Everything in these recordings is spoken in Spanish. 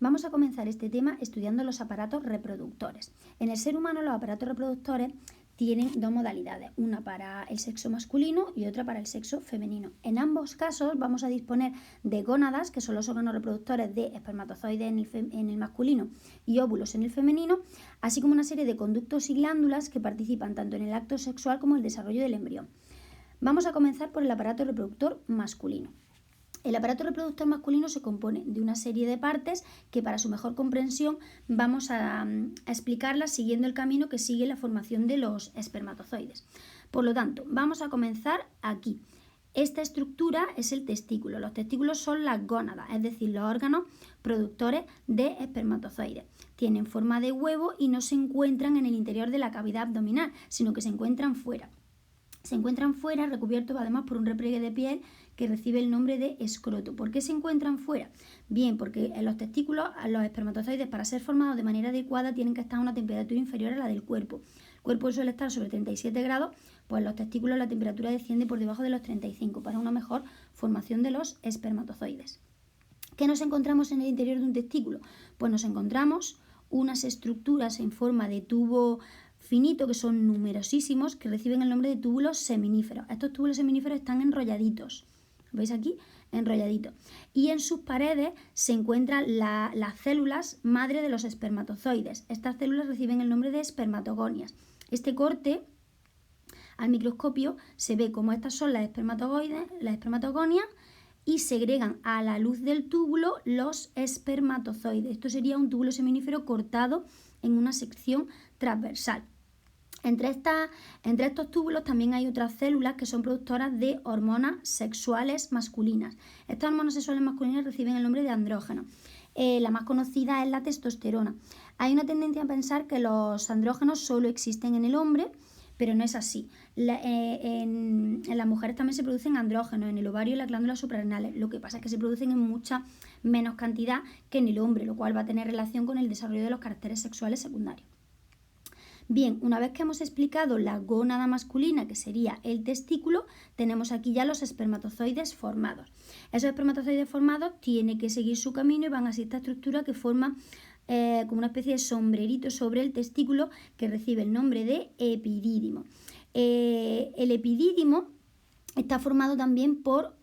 Vamos a comenzar este tema estudiando los aparatos reproductores. En el ser humano los aparatos reproductores tienen dos modalidades, una para el sexo masculino y otra para el sexo femenino. En ambos casos vamos a disponer de gónadas, que son los órganos reproductores de espermatozoides en el masculino y óvulos en el femenino, así como una serie de conductos y glándulas que participan tanto en el acto sexual como en el desarrollo del embrión. Vamos a comenzar por el aparato reproductor masculino. El aparato reproductor masculino se compone de una serie de partes que para su mejor comprensión vamos a explicarlas siguiendo el camino que sigue la formación de los espermatozoides. Por lo tanto, vamos a comenzar aquí. Esta estructura es el testículo. Los testículos son las gónadas, es decir, los órganos productores de espermatozoides. Tienen forma de huevo y no se encuentran en el interior de la cavidad abdominal, sino que se encuentran fuera. Se encuentran fuera, recubiertos además por un repliegue de piel que recibe el nombre de escroto. ¿Por qué se encuentran fuera? Bien, porque en los testículos los espermatozoides, para ser formados de manera adecuada, tienen que estar a una temperatura inferior a la del cuerpo. El cuerpo suele estar sobre 37 grados, pues en los testículos la temperatura desciende por debajo de los 35 para una mejor formación de los espermatozoides. ¿Qué nos encontramos en el interior de un testículo? Pues nos encontramos unas estructuras en forma de tubo finito, que son numerosísimos, que reciben el nombre de túbulos seminíferos. Estos túbulos seminíferos están enrolladitos, ¿veis aquí? Enrolladitos. Y en sus paredes se encuentran las células madre de los espermatozoides. Estas células reciben el nombre de espermatogonias. Este corte al microscopio se ve como estas son las espermatogonias, y segregan a la luz del túbulo los espermatozoides. Esto sería un túbulo seminífero cortado en una sección transversal. Entre estos túbulos también hay otras células que son productoras de hormonas sexuales masculinas. Estas hormonas sexuales masculinas reciben el nombre de andrógenos. La más conocida es la testosterona. Hay una tendencia a pensar que los andrógenos solo existen en el hombre, pero no es así. En las mujeres también se producen andrógenos, en el ovario y las glándulas suprarrenales. Lo que pasa es que se producen en mucha menos cantidad que en el hombre, lo cual va a tener relación con el desarrollo de los caracteres sexuales secundarios. Bien, una vez que hemos explicado la gónada masculina, que sería el testículo, tenemos aquí ya los espermatozoides formados. Esos espermatozoides formados tienen que seguir su camino y van a esta estructura que forma como una especie de sombrerito sobre el testículo, que recibe el nombre de epidídimo. El epidídimo está formado también por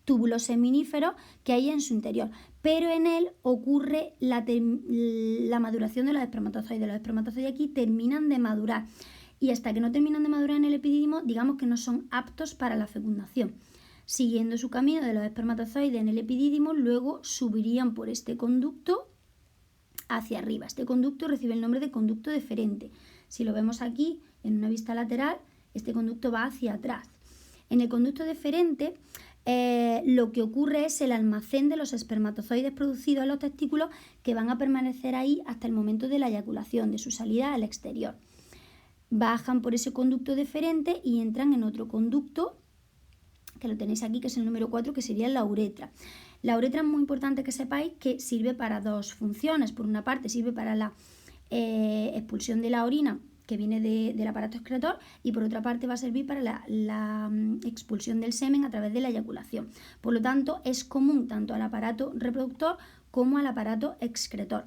túbulos seminíferos que hay en su interior, pero en él ocurre la maduración de los espermatozoides. Los espermatozoides aquí terminan de madurar, y hasta que no terminan de madurar en el epidídimo, digamos que no son aptos para la fecundación. Siguiendo su camino de los espermatozoides en el epidídimo, luego subirían por este conducto hacia arriba. Este conducto recibe el nombre de conducto deferente. Si lo vemos aquí en una vista lateral, este conducto va hacia atrás. En el conducto deferente lo que ocurre es el almacén de los espermatozoides producidos en los testículos, que van a permanecer ahí hasta el momento de la eyaculación, de su salida al exterior. Bajan por ese conducto deferente y entran en otro conducto, que lo tenéis aquí, que es el número 4, que sería la uretra. La uretra es muy importante que sepáis que sirve para dos funciones. Por una parte sirve para la expulsión de la orina que viene del aparato excretor, y por otra parte va a servir para la expulsión del semen a través de la eyaculación. Por lo tanto, es común tanto al aparato reproductor como al aparato excretor.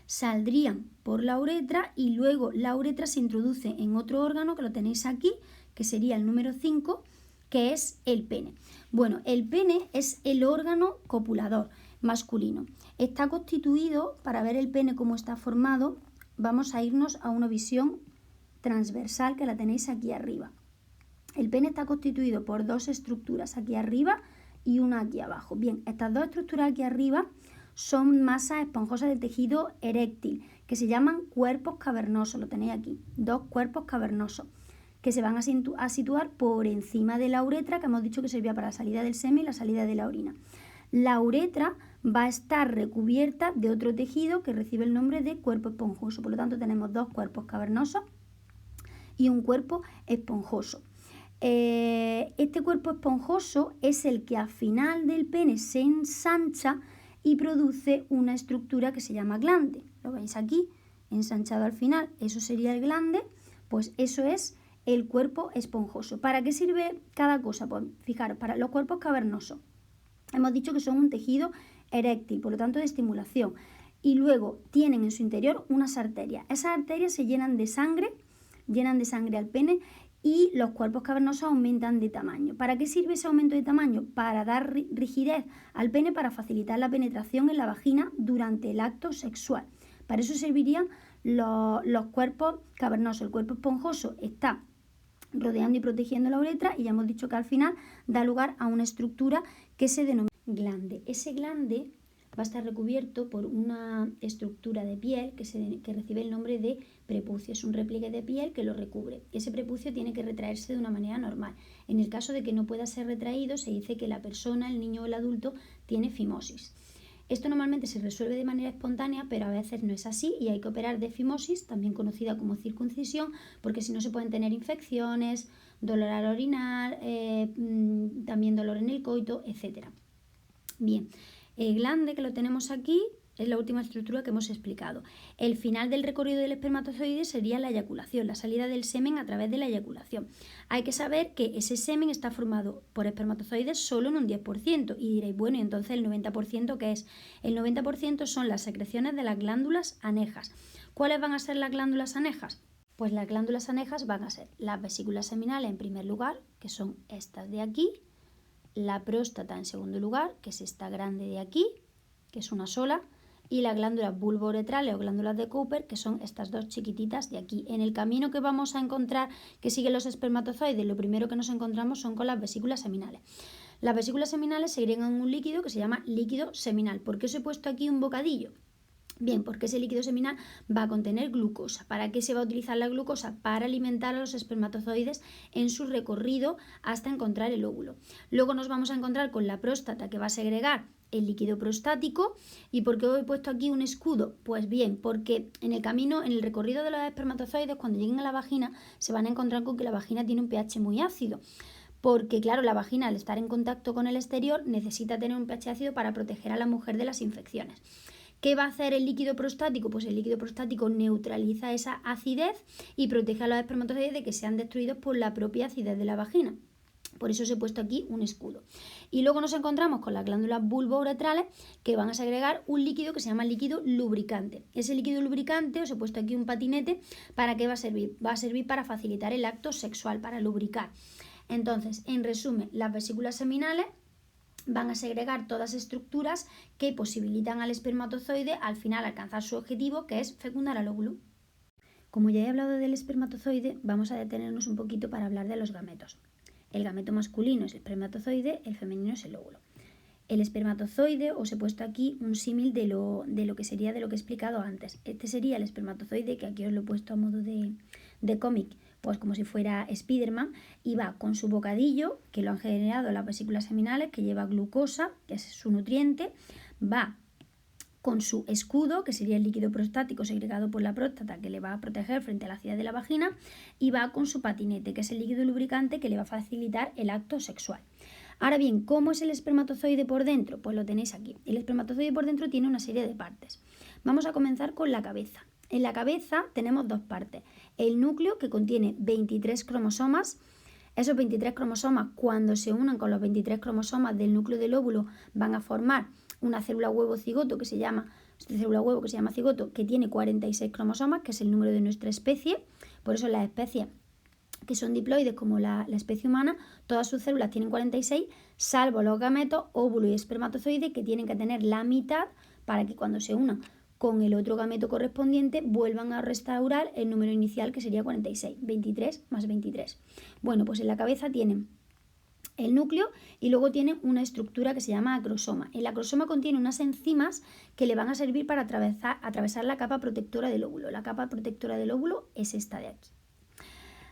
Saldrían por la uretra y luego la uretra se introduce en otro órgano, que lo tenéis aquí, que sería el número 5, que es el pene. Bueno, el pene es el órgano copulador masculino. Está constituido, para ver el pene cómo está formado, vamos a irnos a una visión transversal que la tenéis aquí arriba. El pene está constituido por dos estructuras aquí arriba y una aquí abajo. Bien, estas dos estructuras aquí arriba son masas esponjosas del tejido eréctil, que se llaman cuerpos cavernosos. Lo tenéis aquí, dos cuerpos cavernosos, que se van a situar por encima de la uretra, que hemos dicho que servía para la salida del semen y la salida de la orina. La uretra va a estar recubierta de otro tejido que recibe el nombre de cuerpo esponjoso. Por lo tanto, tenemos dos cuerpos cavernosos y un cuerpo esponjoso. Este cuerpo esponjoso es el que al final del pene se ensancha y produce una estructura que se llama glande. Lo veis aquí, ensanchado al final, eso sería el glande. Pues eso es el cuerpo esponjoso. ¿Para qué sirve cada cosa? Pues fijaros, para los cuerpos cavernosos hemos dicho que son un tejido eréctil, por lo tanto de estimulación. Y luego tienen en su interior unas arterias. Esas arterias se llenan de sangre al pene y los cuerpos cavernosos aumentan de tamaño. ¿Para qué sirve ese aumento de tamaño? Para dar rigidez al pene, para facilitar la penetración en la vagina durante el acto sexual. Para eso servirían los cuerpos cavernosos. El cuerpo esponjoso está rodeando y protegiendo la uretra y ya hemos dicho que al final da lugar a una estructura que se denomina glande. Ese glande va a estar recubierto por una estructura de piel que recibe el nombre de prepucio. Es un repliegue de piel que lo recubre. Ese prepucio tiene que retraerse de una manera normal. En el caso de que no pueda ser retraído, se dice que la persona, el niño o el adulto, tiene fimosis. Esto normalmente se resuelve de manera espontánea, pero a veces no es así y hay que operar de fimosis, también conocida como circuncisión, porque si no se pueden tener infecciones, dolor al orinar, también dolor en el coito, etc. Bien. El glande, que lo tenemos aquí, es la última estructura que hemos explicado. El final del recorrido del espermatozoide sería la eyaculación, la salida del semen a través de la eyaculación. Hay que saber que ese semen está formado por espermatozoides solo en un 10%. Y diréis, bueno, ¿y entonces el 90% qué es? El 90% son las secreciones de las glándulas anejas. ¿Cuáles van a ser las glándulas anejas? Pues las glándulas anejas van a ser las vesículas seminales en primer lugar, que son estas de aquí, la próstata en segundo lugar, que es esta grande de aquí, que es una sola, y las glándulas vulvouretrales o glándulas de Cooper, que son estas dos chiquititas de aquí. En el camino que vamos a encontrar que siguen los espermatozoides, lo primero que nos encontramos son con las vesículas seminales. Las vesículas seminales segregan un líquido que se llama líquido seminal. ¿Por qué os he puesto aquí un bocadillo? Bien, porque ese líquido seminal va a contener glucosa. ¿Para qué se va a utilizar la glucosa? Para alimentar a los espermatozoides en su recorrido hasta encontrar el óvulo. Luego nos vamos a encontrar con la próstata, que va a segregar el líquido prostático. ¿Y por qué he puesto aquí un escudo? Pues bien, porque en el camino, en el recorrido de los espermatozoides, cuando lleguen a la vagina, se van a encontrar con que la vagina tiene un pH muy ácido. Porque, claro, la vagina, al estar en contacto con el exterior, necesita tener un pH ácido para proteger a la mujer de las infecciones. ¿Qué va a hacer el líquido prostático? Pues el líquido prostático neutraliza esa acidez y protege a los espermatozoides de que sean destruidos por la propia acidez de la vagina. Por eso os he puesto aquí un escudo. Y luego nos encontramos con las glándulas vulvouretrales, que van a segregar un líquido que se llama líquido lubricante. Ese líquido lubricante, os he puesto aquí un patinete, ¿para qué va a servir? Va a servir para facilitar el acto sexual, para lubricar. Entonces, en resumen, las vesículas seminales van a segregar todas estructuras que posibilitan al espermatozoide al final alcanzar su objetivo, que es fecundar al óvulo. Como ya he hablado del espermatozoide, vamos a detenernos un poquito para hablar de los gametos. El gameto masculino es el espermatozoide, el femenino es el óvulo. El espermatozoide, os he puesto aquí un símil de lo que sería de lo que he explicado antes. Este sería el espermatozoide, que aquí os lo he puesto a modo de cómic, pues como si fuera Spiderman, y va con su bocadillo, que lo han generado las vesículas seminales, que lleva glucosa, que es su nutriente, va con su escudo, que sería el líquido prostático segregado por la próstata, que le va a proteger frente a la acidez de la vagina, y va con su patinete, que es el líquido lubricante que le va a facilitar el acto sexual. Ahora bien, ¿cómo es el espermatozoide por dentro? Pues lo tenéis aquí. El espermatozoide por dentro tiene una serie de partes. Vamos a comenzar con la cabeza. En la cabeza tenemos dos partes. El núcleo, que contiene 23 cromosomas. Esos 23 cromosomas, cuando se unan con los 23 cromosomas del núcleo del óvulo, van a formar una célula huevo cigoto que se llama cigoto, que tiene 46 cromosomas, que es el número de nuestra especie. Por eso las especies que son diploides, como la especie humana, todas sus células tienen 46, salvo los gametos, óvulo y espermatozoide, que tienen que tener la mitad para que cuando se unan con el otro gameto correspondiente vuelvan a restaurar el número inicial, que sería 46, 23 más 23. Bueno, pues en la cabeza tienen el núcleo y luego tienen una estructura que se llama acrosoma. El acrosoma contiene unas enzimas que le van a servir para atravesar la capa protectora del óvulo. La capa protectora del óvulo es esta de aquí.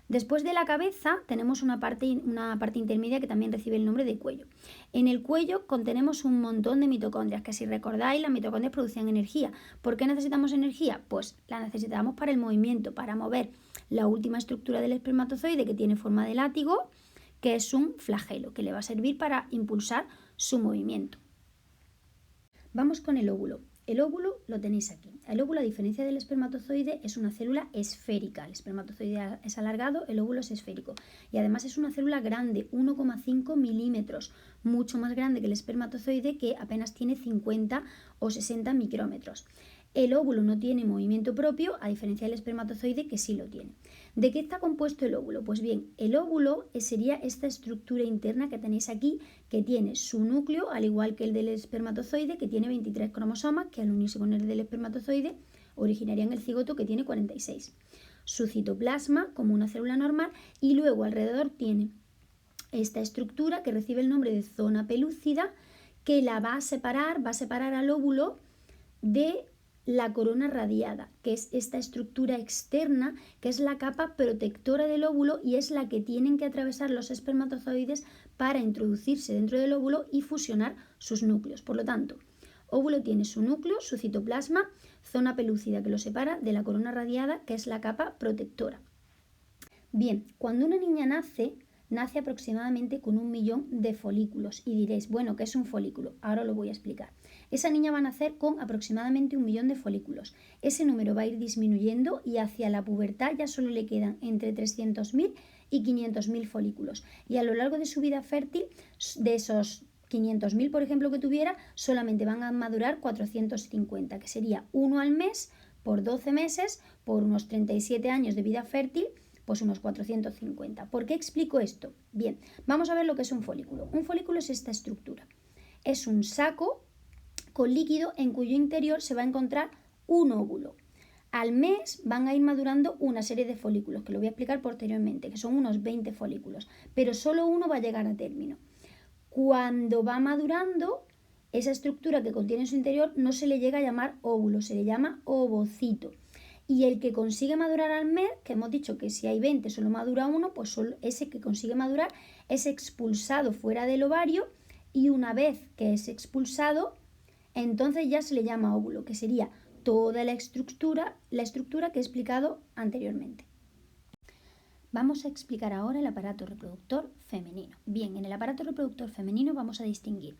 Después de la cabeza tenemos una parte intermedia que también recibe el nombre de cuello. En el cuello contenemos un montón de mitocondrias, que si recordáis, las mitocondrias producen energía. ¿Por qué necesitamos energía? Pues la necesitamos para el movimiento, para mover la última estructura del espermatozoide, que tiene forma de látigo, que es un flagelo, que le va a servir para impulsar su movimiento. Vamos con el óvulo. el óvulo lo tenéis aquí. El óvulo, a diferencia del espermatozoide, es una célula esférica. El espermatozoide es alargado, el óvulo es esférico. Y además es una célula grande, 1,5 milímetros, mucho más grande que el espermatozoide, que apenas tiene 50 o 60 micrómetros. El óvulo no tiene movimiento propio, a diferencia del espermatozoide, que sí lo tiene. ¿De qué está compuesto el óvulo? Pues bien, el óvulo sería esta estructura interna que tenéis aquí, que tiene su núcleo, al igual que el del espermatozoide, que tiene 23 cromosomas, que al unirse con el del espermatozoide originarían el cigoto, que tiene 46. Su citoplasma, como una célula normal, y luego alrededor tiene esta estructura que recibe el nombre de zona pelúcida, que la va a separar al óvulo de la corona radiada, que es esta estructura externa, que es la capa protectora del óvulo y es la que tienen que atravesar los espermatozoides para introducirse dentro del óvulo y fusionar sus núcleos. Por lo tanto, óvulo tiene su núcleo, su citoplasma, zona pelúcida que lo separa de la corona radiada, que es la capa protectora. Bien, cuando una niña nace aproximadamente con 1 millón de folículos y diréis, bueno, ¿qué es un folículo? Ahora lo voy a explicar. Esa niña va a nacer con aproximadamente 1 millón de folículos. Ese número va a ir disminuyendo y hacia la pubertad ya solo le quedan entre 300.000 y 500.000 folículos. Y a lo largo de su vida fértil, de esos 500.000, por ejemplo, que tuviera, solamente van a madurar 450, que sería uno al mes por 12 meses, por unos 37 años de vida fértil, pues unos 450. ¿Por qué explico esto? Bien, vamos a ver lo que es un folículo. Un folículo es esta estructura. Es un saco con líquido en cuyo interior se va a encontrar un óvulo. Al mes van a ir madurando una serie de folículos, que lo voy a explicar posteriormente, que son unos 20 folículos, pero solo uno va a llegar a término. Cuando va madurando, esa estructura que contiene en su interior no se le llega a llamar óvulo, se le llama ovocito. Y el que consigue madurar al mes, que hemos dicho que si hay 20 solo madura uno, pues solo ese que consigue madurar es expulsado fuera del ovario y una vez que es expulsado, entonces ya se le llama óvulo, que sería toda la estructura que he explicado anteriormente. Vamos a explicar ahora el aparato reproductor femenino. Bien, en el aparato reproductor femenino vamos a distinguir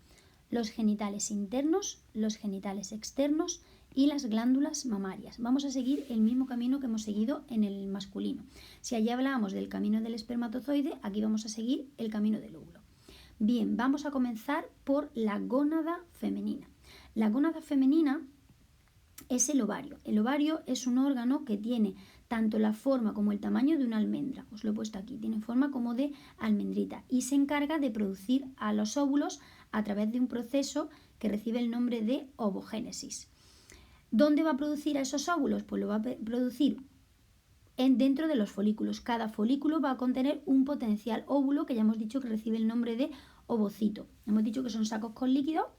los genitales internos, los genitales externos y las glándulas mamarias. Vamos a seguir el mismo camino que hemos seguido en el masculino. Si allí hablábamos del camino del espermatozoide, aquí vamos a seguir el camino del óvulo. Bien, vamos a comenzar por la gónada femenina. La gónada femenina es el ovario. El ovario es un órgano que tiene tanto la forma como el tamaño de una almendra. Os lo he puesto aquí. Tiene forma como de almendrita y se encarga de producir a los óvulos a través de un proceso que recibe el nombre de ovogénesis. ¿Dónde va a producir a esos óvulos? Pues lo va a producir dentro de los folículos. Cada folículo va a contener un potencial óvulo que ya hemos dicho que recibe el nombre de ovocito. Hemos dicho que son sacos con líquido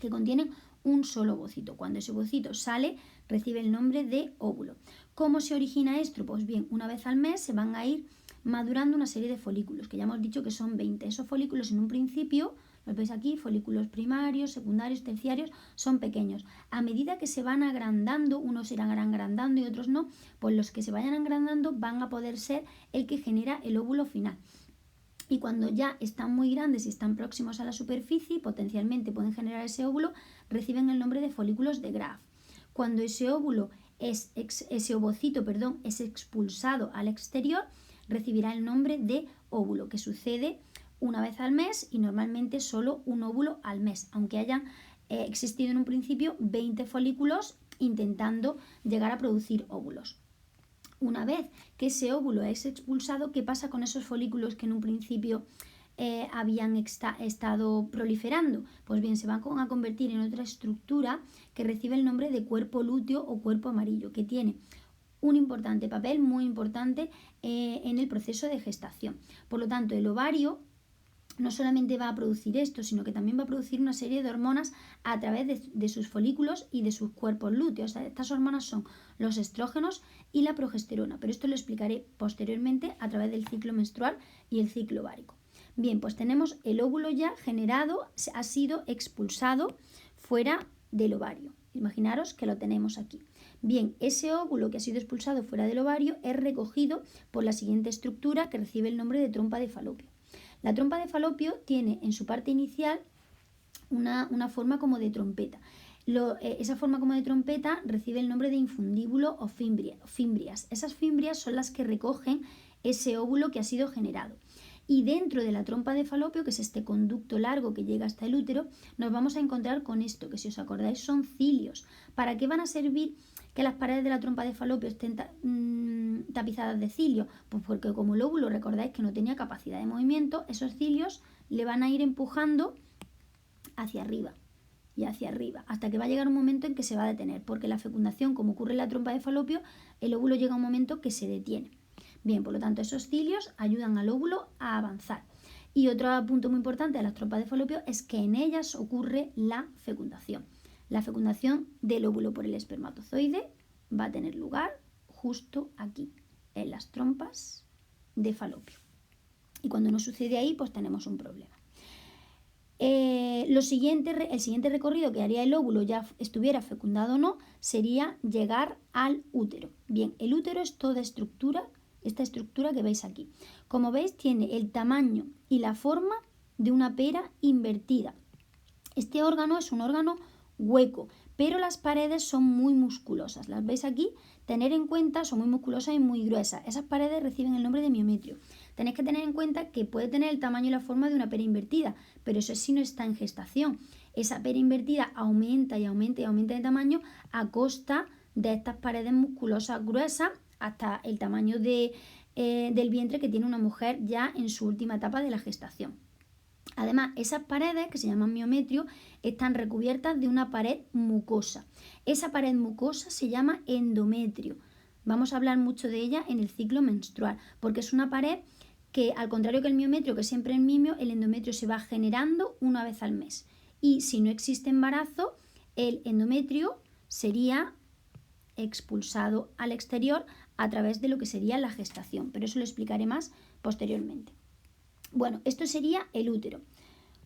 que contienen un solo ovocito. Cuando ese ovocito sale, recibe el nombre de óvulo. ¿Cómo se origina esto? Pues bien, una vez al mes se van a ir madurando una serie de folículos, que ya hemos dicho que son 20. Esos folículos en un principio, los veis aquí, folículos primarios, secundarios, terciarios, son pequeños. A medida que se van agrandando, unos se irán agrandando y otros no, pues los que se vayan agrandando van a poder ser el que genera el óvulo final. Y cuando ya están muy grandes y están próximos a la superficie y potencialmente pueden generar ese óvulo, reciben el nombre de folículos de Graf. Cuando ese ovocito es expulsado al exterior, recibirá el nombre de óvulo, que sucede una vez al mes y normalmente solo un óvulo al mes, aunque hayan existido en un principio 20 folículos intentando llegar a producir óvulos. Una vez que ese óvulo es expulsado, ¿qué pasa con esos folículos que en un principio habían estado proliferando? Pues bien, se van a convertir en otra estructura que recibe el nombre de cuerpo lúteo o cuerpo amarillo, que tiene un importante papel, muy importante, en el proceso de gestación. Por lo tanto, el ovario no solamente va a producir esto, sino que también va a producir una serie de hormonas a través de sus folículos y de sus cuerpos lúteos. Estas hormonas son los estrógenos y la progesterona, pero esto lo explicaré posteriormente a través del ciclo menstrual y el ciclo ovárico. Bien, pues tenemos el óvulo ya generado, ha sido expulsado fuera del ovario. Imaginaros que lo tenemos aquí. Bien, ese óvulo que ha sido expulsado fuera del ovario es recogido por la siguiente estructura que recibe el nombre de trompa de falopio. La trompa de falopio tiene en su parte inicial una forma como de trompeta. esa forma como de trompeta recibe el nombre de infundíbulo o fimbrias. Esas fimbrias son las que recogen ese óvulo que ha sido generado. Y dentro de la trompa de Falopio, que es este conducto largo que llega hasta el útero, nos vamos a encontrar con esto, que si os acordáis son cilios. ¿Para qué van a servir que las paredes de la trompa de Falopio estén tapizadas de cilios? Pues porque como el óvulo, recordáis que no tenía capacidad de movimiento, esos cilios le van a ir empujando hacia arriba y hacia arriba, hasta que va a llegar un momento en que se va a detener, porque la fecundación, como ocurre en la trompa de Falopio, el óvulo llega a un momento que se detiene. Bien, por lo tanto, esos cilios ayudan al óvulo a avanzar. Y otro punto muy importante de las trompas de Falopio es que en ellas ocurre la fecundación. La fecundación del óvulo por el espermatozoide va a tener lugar justo aquí, en las trompas de Falopio. Y cuando no sucede ahí, pues tenemos un problema. El siguiente recorrido que haría el óvulo, ya estuviera fecundado o no, sería llegar al útero. Bien, el útero es toda esta estructura que veis aquí. Como veis, tiene el tamaño y la forma de una pera invertida. Este órgano es un órgano hueco, pero las paredes son muy musculosas. Las veis aquí, tener en cuenta, son muy musculosas y muy gruesas. Esas paredes reciben el nombre de miometrio. Tenéis que tener en cuenta que puede tener el tamaño y la forma de una pera invertida, pero eso sí no está en gestación. Esa pera invertida aumenta y aumenta y aumenta de tamaño a costa de estas paredes musculosas gruesas hasta el tamaño del vientre que tiene una mujer ya en su última etapa de la gestación. Además, esas paredes, que se llaman miometrio, están recubiertas de una pared mucosa. Esa pared mucosa se llama endometrio. Vamos a hablar mucho de ella en el ciclo menstrual, porque es una pared que, al contrario que el miometrio, que siempre es mimio, el endometrio se va generando una vez al mes. Y si no existe embarazo, el endometrio sería expulsado al exterior a través de lo que sería la gestación, pero eso lo explicaré más posteriormente. Bueno, esto sería el útero.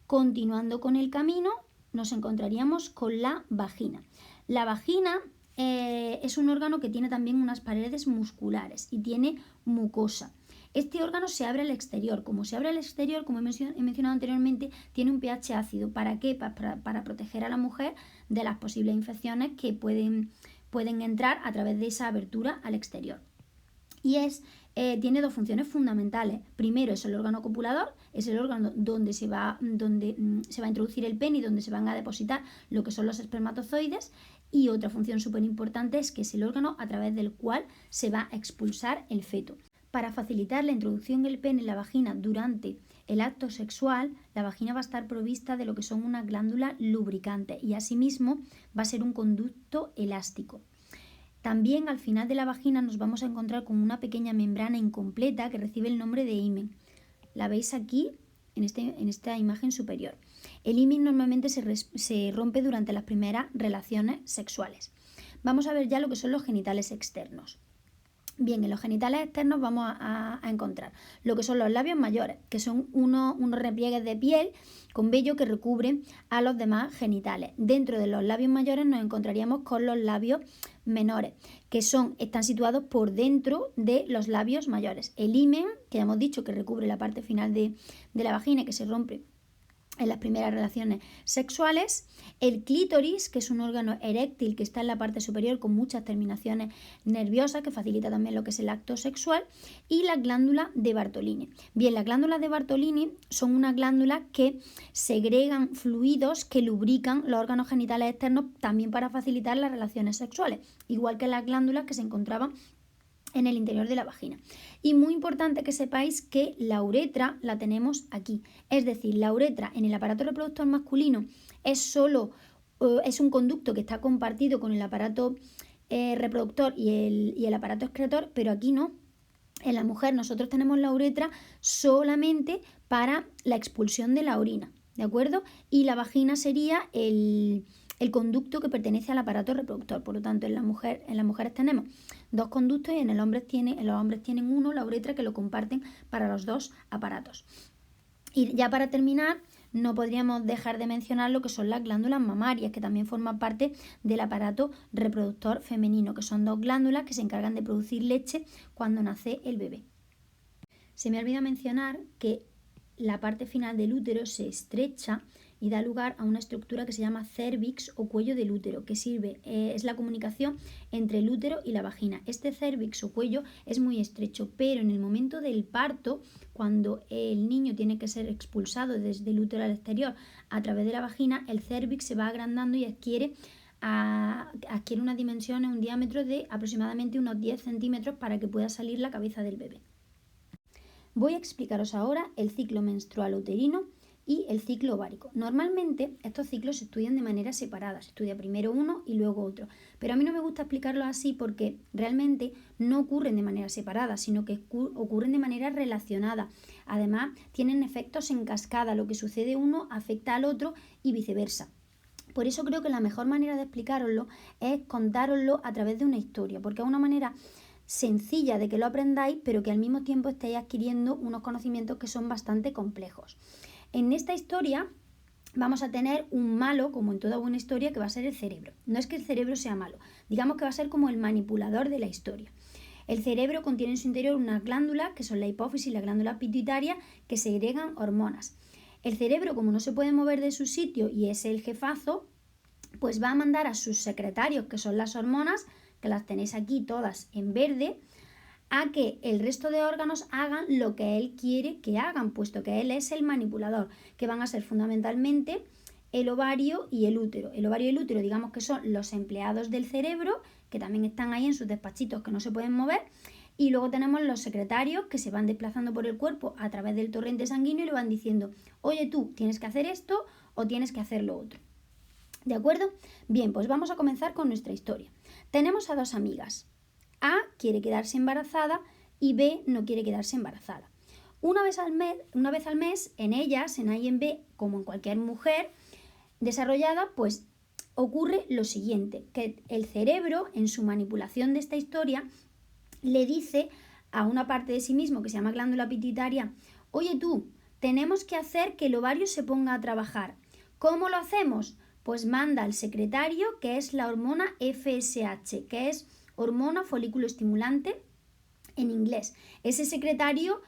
Continuando con el camino, nos encontraríamos con la vagina. La vagina es un órgano que tiene también unas paredes musculares y tiene mucosa. Este órgano se abre al exterior. Como se abre al exterior, como he mencionado anteriormente, tiene un pH ácido. ¿Para qué? Para proteger a la mujer de las posibles infecciones que pueden entrar a través de esa abertura al exterior. Y tiene dos funciones fundamentales. Primero es el órgano copulador, es el órgano donde se va a introducir el pene y donde se van a depositar lo que son los espermatozoides. Y otra función súper importante es que es el órgano a través del cual se va a expulsar el feto. Para facilitar la introducción del pene en la vagina durante el acto sexual, la vagina va a estar provista de lo que son unas glándulas lubricantes y asimismo va a ser un conducto elástico. También al final de la vagina nos vamos a encontrar con una pequeña membrana incompleta que recibe el nombre de himen. La veis aquí en esta imagen superior. El himen normalmente se rompe durante las primeras relaciones sexuales. Vamos a ver ya lo que son los genitales externos. Bien, en los genitales externos vamos a encontrar lo que son los labios mayores, que son unos repliegues de piel con vello que recubren a los demás genitales. Dentro de los labios mayores nos encontraríamos con los labios menores, que están situados por dentro de los labios mayores. El himen, que ya hemos dicho que recubre la parte final de la vagina y que se rompe en las primeras relaciones sexuales, el clítoris, que es un órgano eréctil que está en la parte superior con muchas terminaciones nerviosas que facilita también lo que es el acto sexual, y la glándula de Bartolini. Bien, las glándulas de Bartolini son unas glándulas que segregan fluidos que lubrican los órganos genitales externos también para facilitar las relaciones sexuales, igual que las glándulas que se encontraban en el interior de la vagina. Y muy importante que sepáis que la uretra la tenemos aquí. Es decir, la uretra en el aparato reproductor masculino es un conducto que está compartido con el aparato reproductor y el aparato excretor, pero aquí no. En la mujer nosotros tenemos la uretra solamente para la expulsión de la orina, ¿de acuerdo? Y la vagina sería el conducto que pertenece al aparato reproductor. Por lo tanto, en las mujeres tenemos dos conductos y en los hombres tienen uno, la uretra, que lo comparten para los dos aparatos. Y ya para terminar, no podríamos dejar de mencionar lo que son las glándulas mamarias, que también forman parte del aparato reproductor femenino, que son dos glándulas que se encargan de producir leche cuando nace el bebé. Se me olvida mencionar que la parte final del útero se estrecha y da lugar a una estructura que se llama cérvix o cuello del útero, que sirve, es la comunicación entre el útero y la vagina. Este cérvix o cuello es muy estrecho, pero en el momento del parto, cuando el niño tiene que ser expulsado desde el útero al exterior a través de la vagina, el cérvix se va agrandando y adquiere una dimensión, un diámetro de aproximadamente unos 10 centímetros para que pueda salir la cabeza del bebé. Voy a explicaros ahora el ciclo menstrual uterino y el ciclo ovárico. Normalmente estos ciclos se estudian de manera separada, se estudia primero uno y luego otro, pero a mí no me gusta explicarlo así porque realmente no ocurren de manera separada, sino que ocurren de manera relacionada. Además, tienen efectos en cascada, lo que sucede uno afecta al otro y viceversa. Por eso creo que la mejor manera de explicároslo es contároslo a través de una historia, porque es una manera sencilla de que lo aprendáis, pero que al mismo tiempo estéis adquiriendo unos conocimientos que son bastante complejos. En esta historia vamos a tener un malo, como en toda buena historia, que va a ser el cerebro. No es que el cerebro sea malo, digamos que va a ser como el manipulador de la historia. El cerebro contiene en su interior unas glándulas, que son la hipófisis y la glándula pituitaria, que segregan hormonas. El cerebro, como no se puede mover de su sitio y es el jefazo, pues va a mandar a sus secretarios, que son las hormonas, que las tenéis aquí todas en verde, a que el resto de órganos hagan lo que él quiere que hagan, puesto que él es el manipulador, que van a ser fundamentalmente el ovario y el útero. El ovario y el útero, digamos que son los empleados del cerebro, que también están ahí en sus despachitos que no se pueden mover, y luego tenemos los secretarios que se van desplazando por el cuerpo a través del torrente sanguíneo y le van diciendo, oye tú, tienes que hacer esto o tienes que hacer lo otro. ¿De acuerdo? Bien, pues vamos a comenzar con nuestra historia. Tenemos a dos amigas. A quiere quedarse embarazada y B no quiere quedarse embarazada. Una vez al mes, en ellas, en A y en B, como en cualquier mujer desarrollada, pues ocurre lo siguiente, que el cerebro, en su manipulación de esta historia, le dice a una parte de sí mismo que se llama glándula pituitaria, oye tú, tenemos que hacer que el ovario se ponga a trabajar. ¿Cómo lo hacemos? Pues manda al secretario, que es la hormona FSH, que es hormona folículo estimulante en inglés. Ese secretario,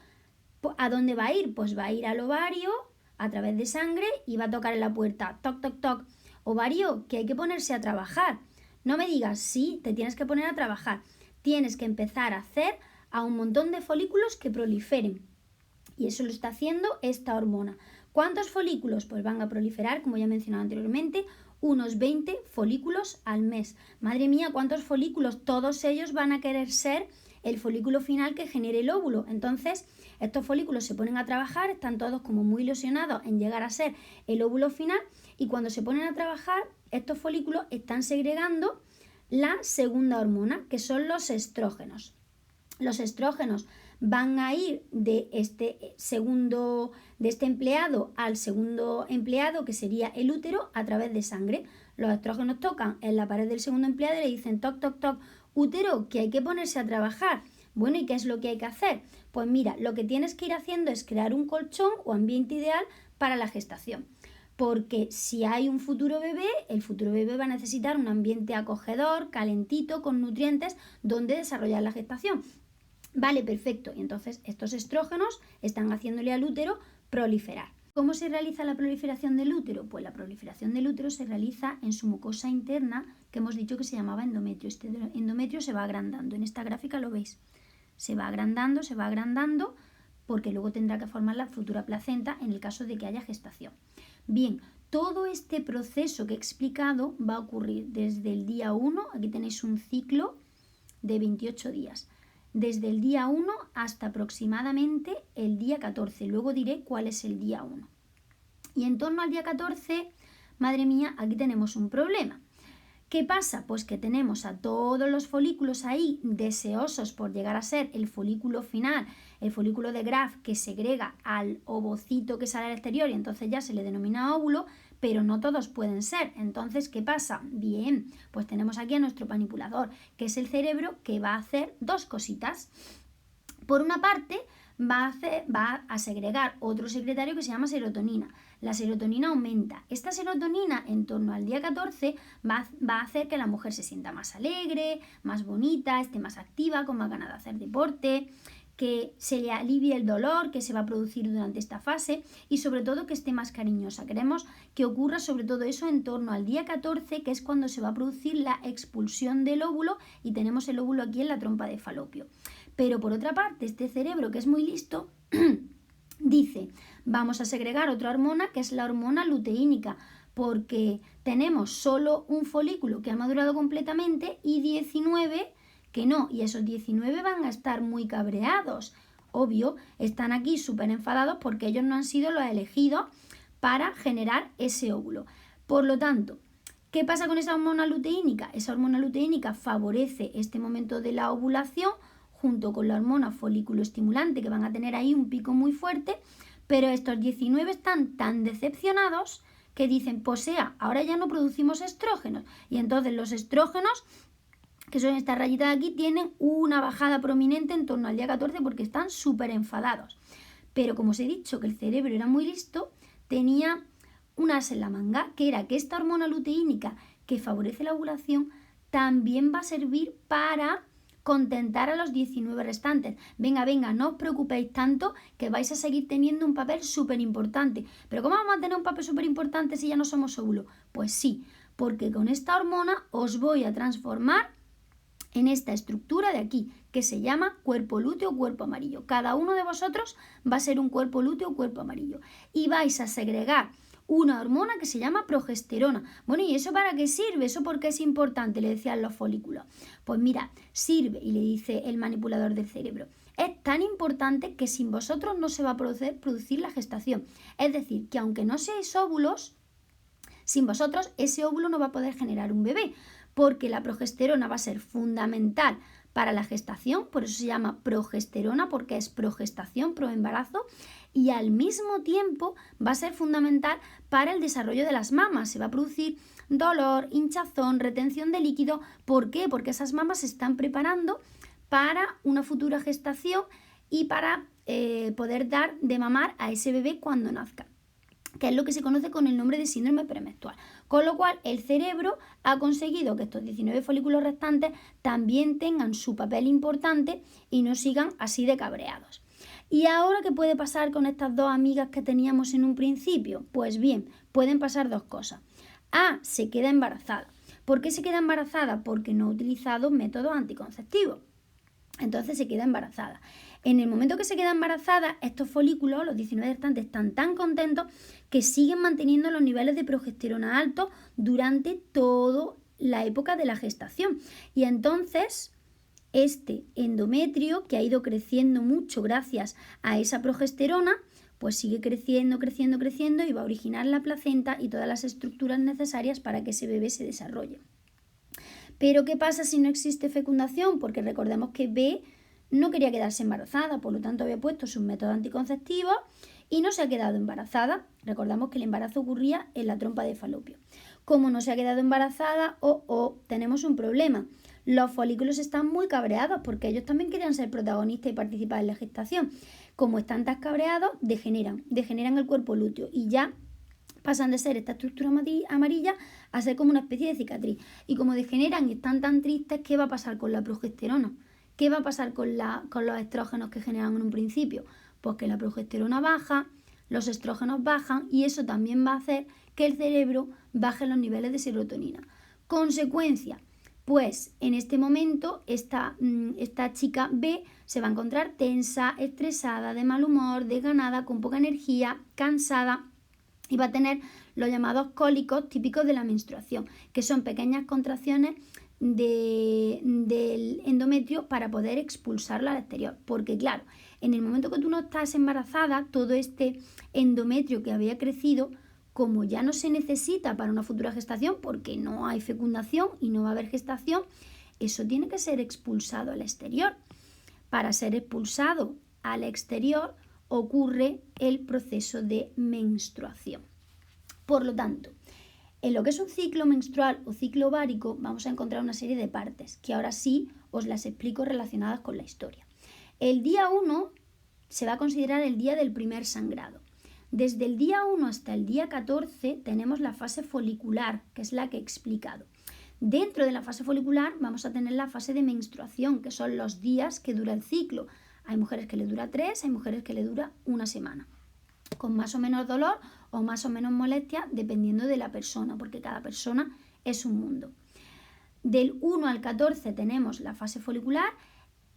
¿a dónde va a ir? Pues va a ir al ovario a través de sangre y va a tocar en la puerta, toc, toc, toc. Ovario, que hay que ponerse a trabajar. No me digas, sí, te tienes que poner a trabajar. Tienes que empezar a hacer a un montón de folículos que proliferen. Y eso lo está haciendo esta hormona. ¿Cuántos folículos? Pues van a proliferar, como ya he mencionado anteriormente, unos 20 folículos al mes. Madre mía, ¿cuántos folículos? Todos ellos van a querer ser el folículo final que genere el óvulo. Entonces, estos folículos se ponen a trabajar, están todos como muy ilusionados en llegar a ser el óvulo final y cuando se ponen a trabajar, estos folículos están segregando la segunda hormona, que son los estrógenos. Los estrógenos van a ir de este empleado al segundo empleado, que sería el útero, a través de sangre. Los estrógenos tocan en la pared del segundo empleado y le dicen toc, toc, toc, útero, que hay que ponerse a trabajar. Bueno, ¿y qué es lo que hay que hacer? Pues mira, lo que tienes que ir haciendo es crear un colchón o ambiente ideal para la gestación. Porque si hay un futuro bebé, el futuro bebé va a necesitar un ambiente acogedor, calentito, con nutrientes, donde desarrollar la gestación. Vale, perfecto. Y entonces estos estrógenos están haciéndole al útero proliferar. ¿Cómo se realiza la proliferación del útero? Pues la proliferación del útero se realiza en su mucosa interna, que hemos dicho que se llamaba endometrio. Este endometrio se va agrandando. En esta gráfica lo veis. Se va agrandando, porque luego tendrá que formar la futura placenta en el caso de que haya gestación. Bien, todo este proceso que he explicado va a ocurrir desde el día 1, aquí tenéis un ciclo de 28 días, desde el día 1 hasta aproximadamente el día 14, luego diré cuál es el día 1. Y en torno al día 14, madre mía, aquí tenemos un problema. ¿Qué pasa? Pues que tenemos a todos los folículos ahí deseosos por llegar a ser el folículo final, el folículo de Graf, que segrega al ovocito que sale al exterior y entonces ya se le denomina óvulo, pero no todos pueden ser. Entonces, ¿qué pasa? Bien, pues tenemos aquí a nuestro manipulador, que es el cerebro, que va a hacer dos cositas. Por una parte, va a segregar otro secretario que se llama serotonina. La serotonina aumenta. Esta serotonina en torno al día 14 va a hacer que la mujer se sienta más alegre, más bonita, esté más activa, con más ganas de hacer deporte, que se le alivie el dolor que se va a producir durante esta fase y sobre todo que esté más cariñosa. Queremos que ocurra sobre todo eso en torno al día 14, que es cuando se va a producir la expulsión del óvulo y tenemos el óvulo aquí en la trompa de Falopio. Pero por otra parte, este cerebro, que es muy listo, dice, vamos a segregar otra hormona, que es la hormona luteínica, porque tenemos solo un folículo que ha madurado completamente y 19 que no, y esos 19 van a estar muy cabreados. Obvio, están aquí súper enfadados porque ellos no han sido los elegidos para generar ese óvulo. Por lo tanto, ¿qué pasa con esa hormona luteínica? Esa hormona luteínica favorece este momento de la ovulación junto con la hormona folículo estimulante, que van a tener ahí un pico muy fuerte, pero estos 19 están tan decepcionados que dicen, pues sea, ahora ya no producimos estrógenos. Y entonces los estrógenos, que son estas rayitas de aquí, tienen una bajada prominente en torno al día 14 porque están súper enfadados. Pero como os he dicho que el cerebro era muy listo, tenía un as en la manga, que era que esta hormona luteínica que favorece la ovulación también va a servir para contentar a los 19 restantes. Venga, no os preocupéis tanto que vais a seguir teniendo un papel súper importante. ¿Pero cómo vamos a tener un papel súper importante si ya no somos óvulo? Pues sí, porque con esta hormona os voy a transformar en esta estructura de aquí, que se llama cuerpo lúteo, cuerpo amarillo. Cada uno de vosotros va a ser un cuerpo lúteo, cuerpo amarillo. Y vais a segregar una hormona que se llama progesterona. Bueno, ¿y eso para qué sirve? ¿Eso por qué es importante? Le decían los folículos. Pues mira, sirve, y le dice el manipulador del cerebro, es tan importante que sin vosotros no se va a producir la gestación. Es decir, que aunque no seáis óvulos, sin vosotros ese óvulo no va a poder generar un bebé, porque la progesterona va a ser fundamental para la gestación, por eso se llama progesterona, porque es progestación, proembarazo, y al mismo tiempo va a ser fundamental para el desarrollo de las mamas. Se va a producir dolor, hinchazón, retención de líquido. ¿Por qué? Porque esas mamas se están preparando para una futura gestación y para poder dar de mamar a ese bebé cuando nazca, que es lo que se conoce con el nombre de síndrome premenstrual. Con lo cual, el cerebro ha conseguido que estos 19 folículos restantes también tengan su papel importante y no sigan así de cabreados. ¿Y ahora qué puede pasar con estas dos amigas que teníamos en un principio? Pues bien, pueden pasar dos cosas. A, se queda embarazada. ¿Por qué se queda embarazada? Porque no ha utilizado métodos anticonceptivos. Entonces se queda embarazada. En el momento que se queda embarazada, estos folículos, los 19 restantes, están tan contentos que siguen manteniendo los niveles de progesterona altos durante toda la época de la gestación. Y entonces, este endometrio, que ha ido creciendo mucho gracias a esa progesterona, pues sigue creciendo y va a originar la placenta y todas las estructuras necesarias para que ese bebé se desarrolle. Pero ¿qué pasa si no existe fecundación? Porque recordemos que B no quería quedarse embarazada, por lo tanto había puesto sus métodos anticonceptivos y no se ha quedado embarazada. Recordamos que el embarazo ocurría en la trompa de Falopio. Como no se ha quedado embarazada, tenemos un problema. Los folículos están muy cabreados porque ellos también querían ser protagonistas y participar en la gestación. Como están tan cabreados, degeneran el cuerpo lúteo y ya pasan de ser esta estructura amarilla a ser como una especie de cicatriz. Y como degeneran y están tan tristes, ¿qué va a pasar con la progesterona? ¿Qué va a pasar con los estrógenos que generan en un principio? Pues que la progesterona baja, los estrógenos bajan y eso también va a hacer que el cerebro baje los niveles de serotonina. Consecuencia, pues en este momento esta chica B se va a encontrar tensa, estresada, de mal humor, desganada, con poca energía, cansada, y va a tener los llamados cólicos típicos de la menstruación, que son pequeñas contracciones del endometrio para poder expulsarlo al exterior. Porque claro, en el momento que tú no estás embarazada, todo este endometrio que había crecido, como ya no se necesita para una futura gestación, porque no hay fecundación y no va a haber gestación, eso tiene que ser expulsado al exterior. Para ser expulsado al exterior ocurre el proceso de menstruación. Por lo tanto, en lo que es un ciclo menstrual o ciclo ovárico vamos a encontrar una serie de partes que ahora sí os las explico relacionadas con la historia. El día 1 se va a considerar el día del primer sangrado. Desde el día 1 hasta el día 14 tenemos la fase folicular, que es la que he explicado. Dentro de la fase folicular vamos a tener la fase de menstruación, que son los días que dura el ciclo. Hay mujeres que le dura 3, hay mujeres que le dura una semana, con más o menos dolor o más o menos molestia, dependiendo de la persona, porque cada persona es un mundo. Del 1 al 14 tenemos la fase folicular.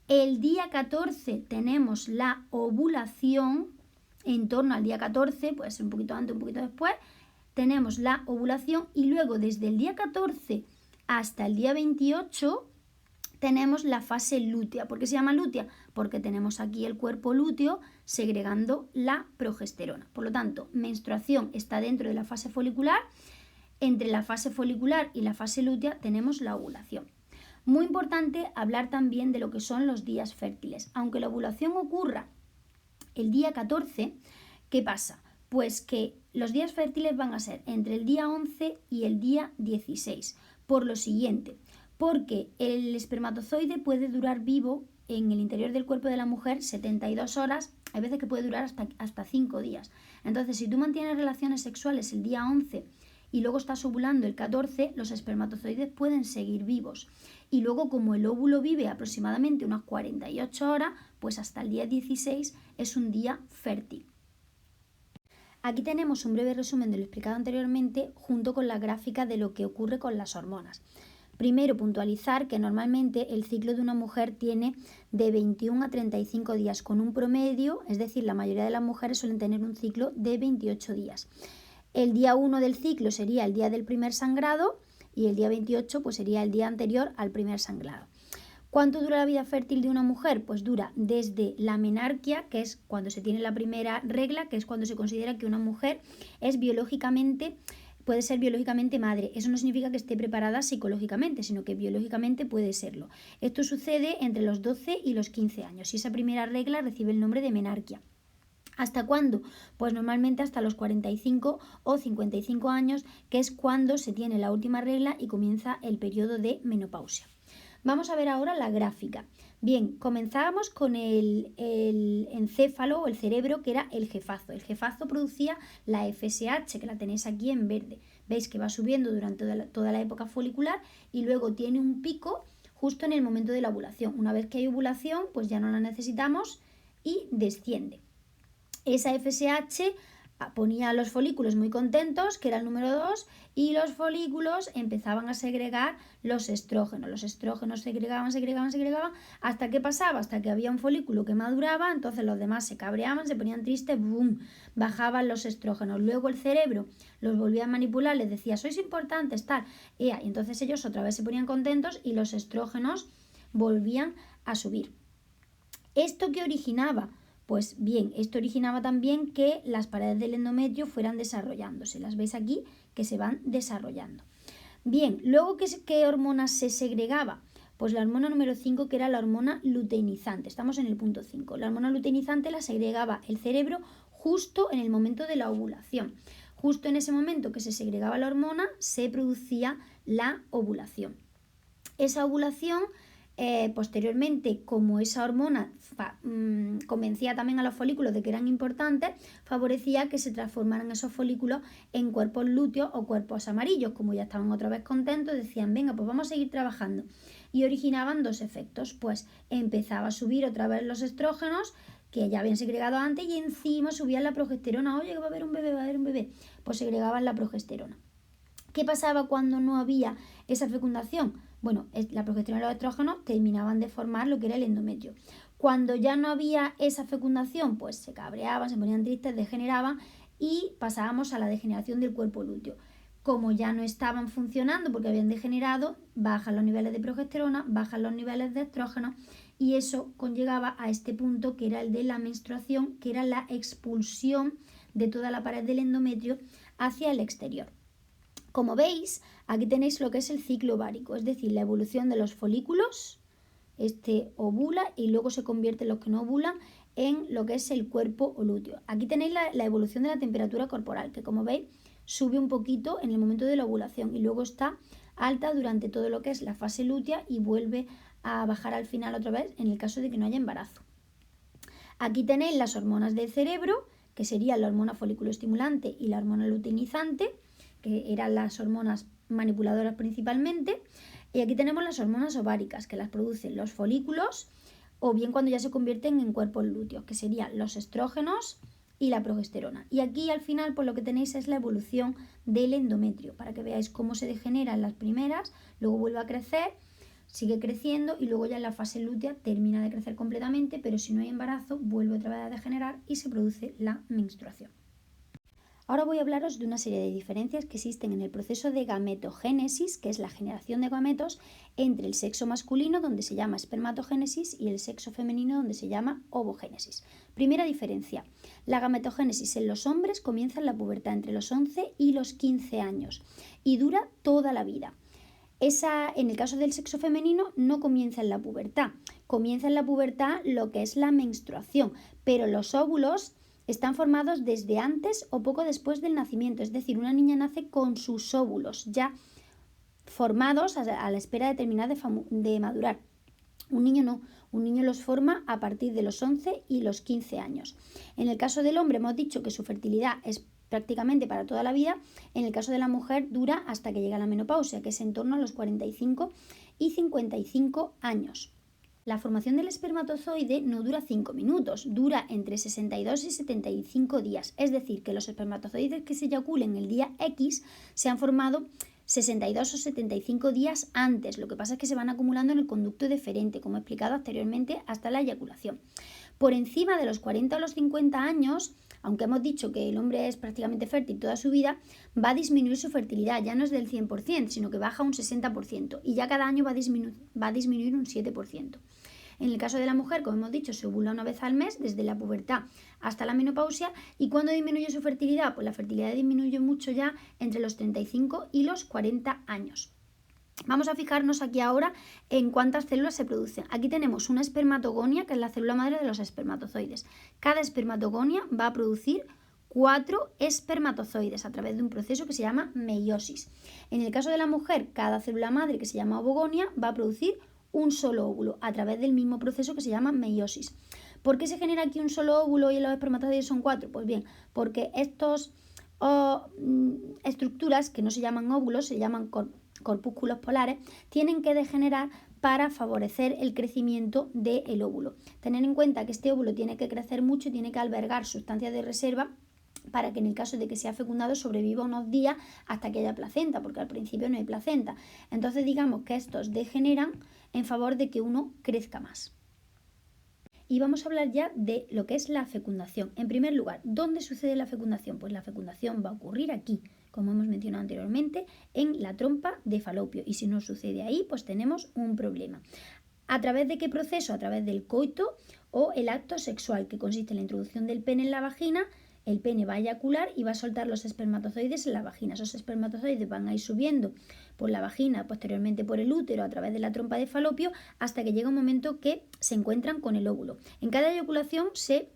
El día 14 tenemos la ovulación. En torno al día 14, puede ser un poquito antes, un poquito después, tenemos la ovulación, y luego desde el día 14 hasta el día 28 tenemos la fase lútea. ¿Por qué se llama lútea? Porque tenemos aquí el cuerpo lúteo segregando la progesterona. Por lo tanto, menstruación está dentro de la fase folicular. Entre la fase folicular y la fase lútea tenemos la ovulación. Muy importante hablar también de lo que son los días fértiles. Aunque la ovulación ocurra el día 14, ¿qué pasa? Pues que los días fértiles van a ser entre el día 11 y el día 16. Por lo siguiente, porque el espermatozoide puede durar vivo en el interior del cuerpo de la mujer 72 horas, hay veces que puede durar hasta 5 días. Entonces, si tú mantienes relaciones sexuales el día 11 y luego estás ovulando el 14, los espermatozoides pueden seguir vivos. Y luego, como el óvulo vive aproximadamente unas 48 horas, pues hasta el día 16 es un día fértil. Aquí tenemos un breve resumen de lo explicado anteriormente junto con la gráfica de lo que ocurre con las hormonas. Primero, puntualizar que normalmente el ciclo de una mujer tiene de 21 a 35 días, con un promedio, es decir, la mayoría de las mujeres suelen tener un ciclo de 28 días. El día 1 del ciclo sería el día del primer sangrado y el día 28 pues sería el día anterior al primer sangrado. ¿Cuánto dura la vida fértil de una mujer? Pues dura desde la menarquia, que es cuando se tiene la primera regla, que es cuando se considera que una mujer puede ser biológicamente madre. Eso no significa que esté preparada psicológicamente, sino que biológicamente puede serlo. Esto sucede entre los 12 y los 15 años y esa primera regla recibe el nombre de menarquia. ¿Hasta cuándo? Pues normalmente hasta los 45 o 55 años, que es cuando se tiene la última regla y comienza el periodo de menopausia. Vamos a ver ahora la gráfica. Bien, comenzábamos con el encéfalo o el cerebro, que era el jefazo. El jefazo producía la FSH, que la tenéis aquí en verde. Veis que va subiendo durante toda la época folicular y luego tiene un pico justo en el momento de la ovulación. Una vez que hay ovulación, pues ya no la necesitamos y desciende. Esa FSH ponía a los folículos muy contentos, que era el número 2, y los folículos empezaban a segregar los estrógenos. Los estrógenos segregaban, ¿hasta qué pasaba? Hasta que había un folículo que maduraba, entonces los demás se cabreaban, se ponían tristes, ¡boom!, bajaban los estrógenos. Luego el cerebro los volvía a manipular, les decía, sois importantes, tal, y entonces ellos otra vez se ponían contentos y los estrógenos volvían a subir. ¿Esto qué originaba? Pues bien, esto originaba también que las paredes del endometrio fueran desarrollándose. Las veis aquí que se van desarrollando. Bien, luego, ¿qué hormona se segregaba? Pues la hormona número 5, que era la hormona luteinizante. Estamos en el punto 5. La hormona luteinizante la segregaba el cerebro justo en el momento de la ovulación. Justo en ese momento que se segregaba la hormona, se producía la ovulación. Esa ovulación posteriormente, como esa hormona convencía también a los folículos de que eran importantes, favorecía que se transformaran esos folículos en cuerpos lúteos o cuerpos amarillos. Como ya estaban otra vez contentos, decían, venga, pues vamos a seguir trabajando. Y originaban dos efectos, pues empezaba a subir otra vez los estrógenos, que ya habían segregado antes, y encima subía la progesterona. Oye, que va a haber un bebé, pues segregaban la progesterona. ¿Qué pasaba cuando no había esa fecundación? Bueno, la progesterona y los estrógenos terminaban de formar lo que era el endometrio. Cuando ya no había esa fecundación, pues se cabreaban, se ponían tristes, degeneraban y pasábamos a la degeneración del cuerpo lúteo. Como ya no estaban funcionando porque habían degenerado, bajan los niveles de progesterona, bajan los niveles de estrógenos y eso conllevaba a este punto que era el de la menstruación, que era la expulsión de toda la pared del endometrio hacia el exterior. Como veis, aquí tenéis lo que es el ciclo ovárico, es decir, la evolución de los folículos, este ovula y luego se convierte en los que no ovulan en lo que es el cuerpo lúteo. Aquí tenéis la evolución de la temperatura corporal, que como veis sube un poquito en el momento de la ovulación y luego está alta durante todo lo que es la fase lútea y vuelve a bajar al final otra vez en el caso de que no haya embarazo. Aquí tenéis las hormonas del cerebro, que serían la hormona foliculoestimulante y la hormona luteinizante, que eran las hormonas manipuladoras principalmente, y aquí tenemos las hormonas ováricas, que las producen los folículos o bien cuando ya se convierten en cuerpos lúteos, que serían los estrógenos y la progesterona. Y aquí al final pues lo que tenéis es la evolución del endometrio, para que veáis cómo se degeneran las primeras, luego vuelve a crecer, sigue creciendo y luego ya en la fase lútea termina de crecer completamente, pero si no hay embarazo vuelve otra vez a degenerar y se produce la menstruación. Ahora voy a hablaros de una serie de diferencias que existen en el proceso de gametogénesis, que es la generación de gametos, entre el sexo masculino, donde se llama espermatogénesis, y el sexo femenino, donde se llama ovogénesis. Primera diferencia, la gametogénesis en los hombres comienza en la pubertad entre los 11 y los 15 años y dura toda la vida. En el caso del sexo femenino no comienza en la pubertad, comienza en la pubertad lo que es la menstruación, pero los óvulos están formados desde antes o poco después del nacimiento, es decir, una niña nace con sus óvulos ya formados a la espera de terminar de madurar. Un niño no, un niño los forma a partir de los 11 y los 15 años. En el caso del hombre hemos dicho que su fertilidad es prácticamente para toda la vida. En el caso de la mujer dura hasta que llega la menopausia, que es en torno a los 45 y 55 años. La formación del espermatozoide no dura 5 minutos, dura entre 62 y 75 días. Es decir, que los espermatozoides que se eyaculen el día X se han formado 62 o 75 días antes. Lo que pasa es que se van acumulando en el conducto deferente, como he explicado anteriormente, hasta la eyaculación. Por encima de los 40 o los 50 años, aunque hemos dicho que el hombre es prácticamente fértil toda su vida, va a disminuir su fertilidad, ya no es del 100%, sino que baja un 60% y ya cada año va a disminuir un 7%. En el caso de la mujer, como hemos dicho, se ovula una vez al mes, desde la pubertad hasta la menopausia. ¿Y cuándo disminuye su fertilidad? Pues la fertilidad disminuye mucho ya entre los 35 y los 40 años. Vamos a fijarnos aquí ahora en cuántas células se producen. Aquí tenemos una espermatogonia, que es la célula madre de los espermatozoides. Cada espermatogonia va a producir 4 espermatozoides a través de un proceso que se llama meiosis. En el caso de la mujer, cada célula madre, que se llama ovogonia, va a producir un solo óvulo a través del mismo proceso que se llama meiosis. ¿Por qué se genera aquí un solo óvulo y en los espermatozoides son 4? Pues bien, porque estas estructuras que no se llaman óvulos, se llaman corpúsculos polares, tienen que degenerar para favorecer el crecimiento del óvulo. Tener en cuenta que este óvulo tiene que crecer mucho y tiene que albergar sustancias de reserva para que en el caso de que sea fecundado sobreviva unos días hasta que haya placenta, porque al principio no hay placenta. Entonces digamos que estos degeneran en favor de que uno crezca más. Y vamos a hablar ya de lo que es la fecundación. En primer lugar, ¿dónde sucede la fecundación? Pues la fecundación va a ocurrir aquí, como hemos mencionado anteriormente, en la trompa de Falopio. Y si no sucede ahí, pues tenemos un problema. ¿A través de qué proceso? A través del coito o el acto sexual, que consiste en la introducción del pene en la vagina. El pene va a eyacular y va a soltar los espermatozoides en la vagina. Esos espermatozoides van a ir subiendo por la vagina, posteriormente por el útero, a través de la trompa de Falopio, hasta que llega un momento que se encuentran con el óvulo. En cada eyaculación se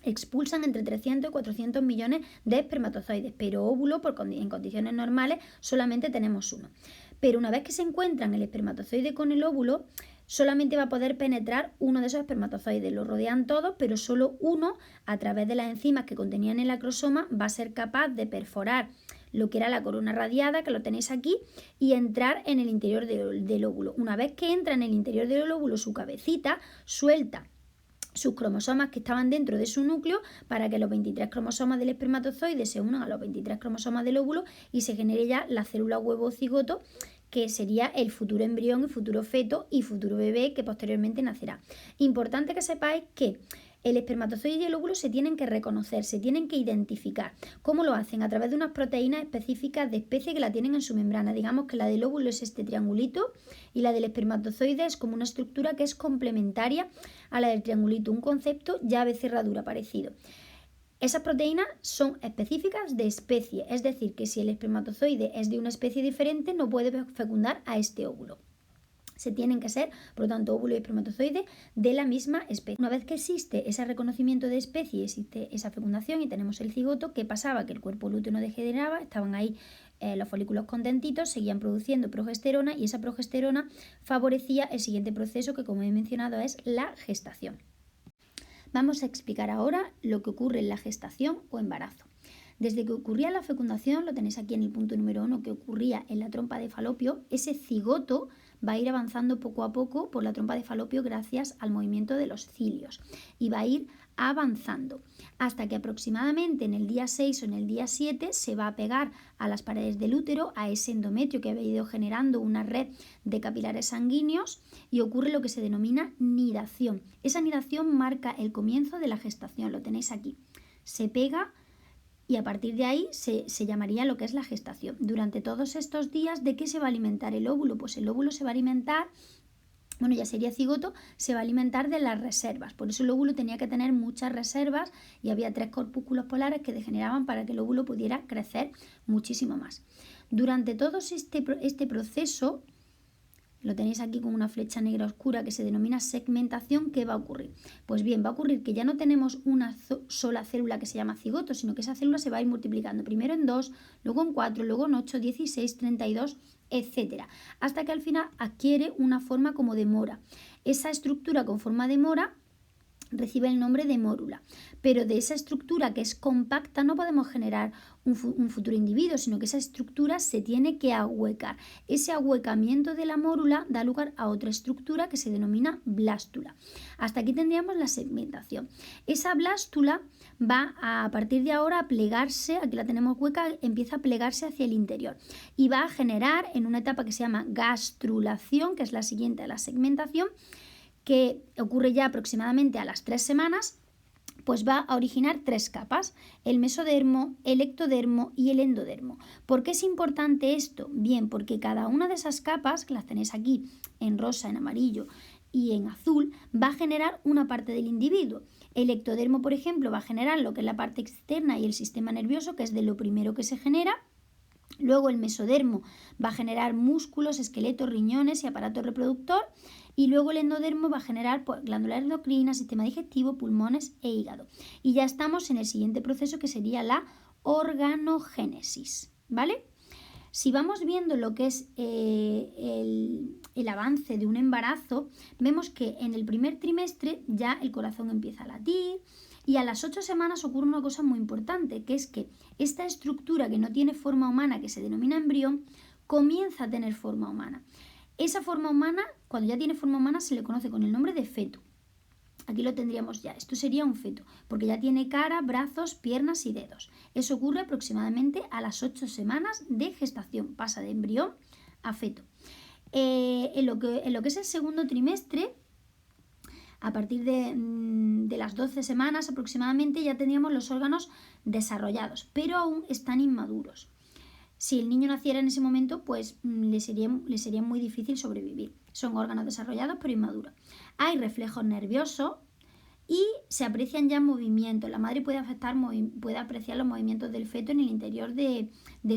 expulsan entre 300 y 400 millones de espermatozoides, pero óvulo en condiciones normales solamente tenemos uno. Pero una vez que se encuentran el espermatozoide con el óvulo, solamente va a poder penetrar uno de esos espermatozoides. Lo rodean todos, pero solo uno, a través de las enzimas que contenían el acrosoma, va a ser capaz de perforar lo que era la corona radiada, que lo tenéis aquí, y entrar en el interior del óvulo. Una vez que entra en el interior del óvulo, su cabecita suelta sus cromosomas que estaban dentro de su núcleo para que los 23 cromosomas del espermatozoide se unan a los 23 cromosomas del óvulo y se genere ya la célula huevo o cigoto, que sería el futuro embrión, el futuro feto y futuro bebé que posteriormente nacerá. Importante que sepáis que el espermatozoide y el óvulo se tienen que reconocer, se tienen que identificar. ¿Cómo lo hacen? A través de unas proteínas específicas de especie que la tienen en su membrana. Digamos que la del óvulo es este triangulito y la del espermatozoide es como una estructura que es complementaria a la del triangulito, un concepto llave cerradura parecido. Esas proteínas son específicas de especie, es decir, que si el espermatozoide es de una especie diferente no puede fecundar a este óvulo. Se tienen que ser, por lo tanto, óvulo y espermatozoide de la misma especie. Una vez que existe ese reconocimiento de especie, existe esa fecundación y tenemos el cigoto, ¿qué pasaba? Que el cuerpo lúteo no degeneraba, estaban ahí los folículos contentitos, seguían produciendo progesterona y esa progesterona favorecía el siguiente proceso que, como he mencionado, es la gestación. Vamos a explicar ahora lo que ocurre en la gestación o embarazo. Desde que ocurría la fecundación, lo tenéis aquí en el punto número 1, que ocurría en la trompa de Falopio, ese cigoto va a ir avanzando poco a poco por la trompa de falopio gracias al movimiento de los cilios y va a ir avanzando hasta que aproximadamente en el día 6 o en el día 7 se va a pegar a las paredes del útero, a ese endometrio que ha ido generando una red de capilares sanguíneos y ocurre lo que se denomina nidación. Esa nidación marca el comienzo de la gestación, lo tenéis aquí. Se pega y a partir de ahí se llamaría lo que es la gestación. Durante todos estos días, ¿de qué se va a alimentar el óvulo? Pues el óvulo se va a alimentar, bueno, ya sería cigoto, se va a alimentar de las reservas. Por eso el óvulo tenía que tener muchas reservas y había 3 corpúsculos polares que degeneraban para que el óvulo pudiera crecer muchísimo más. Durante todo este proceso, lo tenéis aquí con una flecha negra oscura que se denomina segmentación. ¿Qué va a ocurrir? Pues bien, va a ocurrir que ya no tenemos una sola célula que se llama cigoto, sino que esa célula se va a ir multiplicando primero en 2, luego en 4, luego en 8, 16, 32, etcétera, hasta que al final adquiere una forma como de mora. Esa estructura con forma de mora recibe el nombre de mórula, pero de esa estructura que es compacta no podemos generar un futuro individuo, sino que esa estructura se tiene que ahuecar. Ese ahuecamiento de la mórula da lugar a otra estructura que se denomina blástula. Hasta aquí tendríamos la segmentación. Esa blástula va a partir de ahora a plegarse, aquí la tenemos hueca, empieza a plegarse hacia el interior y va a generar en una etapa que se llama gastrulación, que es la siguiente a la segmentación, que ocurre ya aproximadamente a las 3 semanas, pues va a originar 3 capas, el mesodermo, el ectodermo y el endodermo. ¿Por qué es importante esto? Bien, porque cada una de esas capas, que las tenéis aquí en rosa, en amarillo y en azul, va a generar una parte del individuo. El ectodermo, por ejemplo, va a generar lo que es la parte externa y el sistema nervioso, que es de lo primero que se genera. Luego el mesodermo va a generar músculos, esqueletos, riñones y aparato reproductor. Y luego el endodermo va a generar glándula endocrina, sistema digestivo, pulmones e hígado. Y ya estamos en el siguiente proceso que sería la organogénesis, ¿vale? Si vamos viendo lo que es el avance de un embarazo, vemos que en el primer trimestre ya el corazón empieza a latir y a las 8 semanas ocurre una cosa muy importante, que es que esta estructura que no tiene forma humana, que se denomina embrión, comienza a tener forma humana. Esa forma humana, cuando ya tiene forma humana, se le conoce con el nombre de feto. Aquí lo tendríamos ya. Esto sería un feto, porque ya tiene cara, brazos, piernas y dedos. Eso ocurre aproximadamente a las 8 semanas de gestación. Pasa de embrión a feto. En lo que es el segundo trimestre, a partir de las 12 semanas aproximadamente, ya tendríamos los órganos desarrollados, pero aún están inmaduros. Si el niño naciera en ese momento, pues le sería muy difícil sobrevivir. Son órganos desarrollados pero inmaduros. Hay reflejos nerviosos y se aprecian ya movimientos. La madre puede apreciar los movimientos del feto en el interior de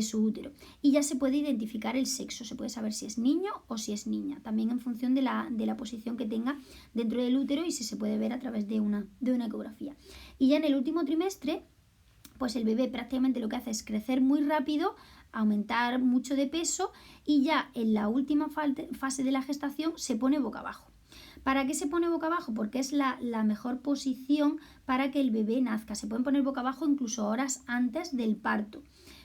su útero. Y ya se puede identificar el sexo. Se puede saber si es niño o si es niña. También en función de la posición que tenga dentro del útero y si se puede ver a través de una ecografía. Y ya en el último trimestre, pues el bebé prácticamente lo que hace es crecer muy rápido, aumentar mucho de peso y ya en la última fase de la gestación se pone boca abajo. ¿Para qué se pone boca abajo? Porque es la mejor posición para que el bebé nazca. Se pueden poner boca abajo incluso horas antes del parto.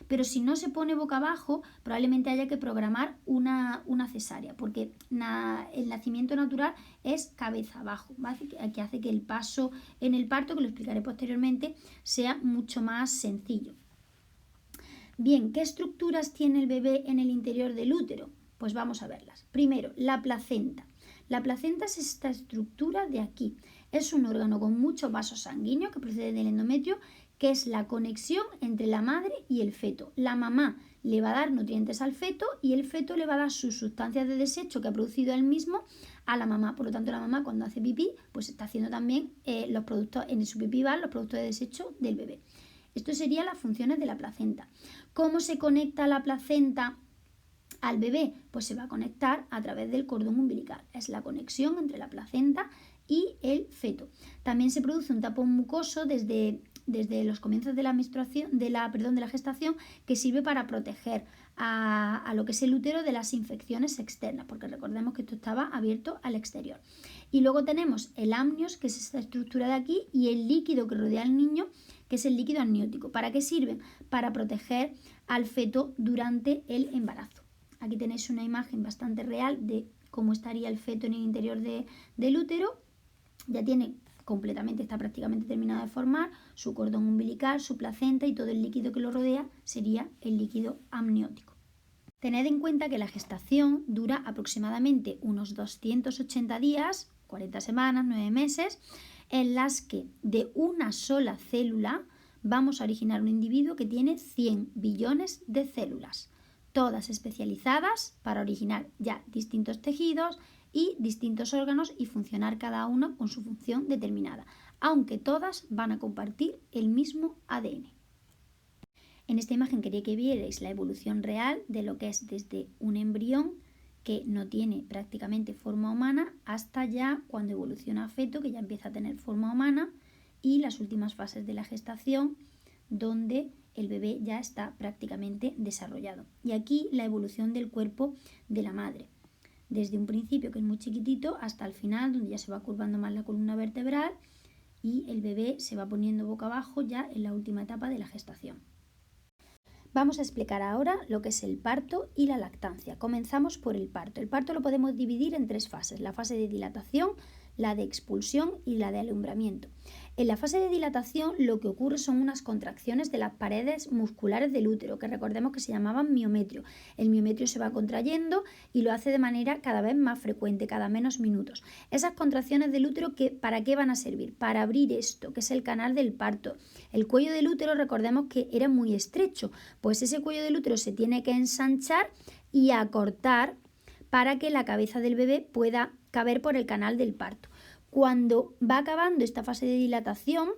Pero si no se pone boca abajo, probablemente haya que programar una cesárea, porque el nacimiento natural es cabeza abajo, ¿vale? Que hace que el paso en el parto, que lo explicaré posteriormente, sea mucho más sencillo. Bien, ¿qué estructuras tiene el bebé en el interior del útero? Pues vamos a verlas. Primero, la placenta. La placenta es esta estructura de aquí. Es un órgano con muchos vasos sanguíneos que procede del endometrio, que es la conexión entre la madre y el feto. La mamá le va a dar nutrientes al feto y el feto le va a dar sus sustancias de desecho que ha producido él mismo a la mamá. Por lo tanto, la mamá cuando hace pipí, pues está haciendo también los productos, en su pipí van los productos de desecho del bebé. Esto serían las funciones de la placenta. ¿Cómo se conecta la placenta al bebé? Pues se va a conectar a través del cordón umbilical. Es la conexión entre la placenta y el feto. También se produce un tapón mucoso desde los comienzos de la menstruación, de la gestación, que sirve para proteger a lo que es el útero de las infecciones externas, porque recordemos que esto estaba abierto al exterior. Y luego tenemos el amnios, que es esta estructura de aquí, y el líquido que rodea al niño, que es el líquido amniótico. ¿Para qué sirven? Para proteger al feto durante el embarazo. Aquí tenéis una imagen bastante real de cómo estaría el feto en el interior del útero. Ya tiene completamente, está prácticamente terminado de formar su cordón umbilical, su placenta y todo el líquido que lo rodea sería el líquido amniótico. Tened en cuenta que la gestación dura aproximadamente unos 280 días, 40 semanas, 9 meses, en las que de una sola célula vamos a originar un individuo que tiene 100 billones de células, todas especializadas para originar ya distintos tejidos y distintos órganos y funcionar cada uno con su función determinada, aunque todas van a compartir el mismo ADN. En esta imagen quería que vierais la evolución real de lo que es desde un embrión que no tiene prácticamente forma humana hasta ya cuando evoluciona a feto, que ya empieza a tener forma humana, y las últimas fases de la gestación donde el bebé ya está prácticamente desarrollado. Y aquí la evolución del cuerpo de la madre, desde un principio que es muy chiquitito hasta el final donde ya se va curvando más la columna vertebral y el bebé se va poniendo boca abajo ya en la última etapa de la gestación. Vamos a explicar ahora lo que es el parto y la lactancia. Comenzamos por el parto. El parto lo podemos dividir en 3 fases: la fase de dilatación, la de expulsión y la de alumbramiento. En la fase de dilatación lo que ocurre son unas contracciones de las paredes musculares del útero, que recordemos que se llamaban miometrio. El miometrio se va contrayendo y lo hace de manera cada vez más frecuente, cada menos minutos. Esas contracciones del útero, ¿para qué van a servir? Para abrir esto, que es el canal del parto. El cuello del útero, recordemos que era muy estrecho, pues ese cuello del útero se tiene que ensanchar y acortar para que la cabeza del bebé pueda caber por el canal del parto. Cuando va acabando esta fase de dilatación,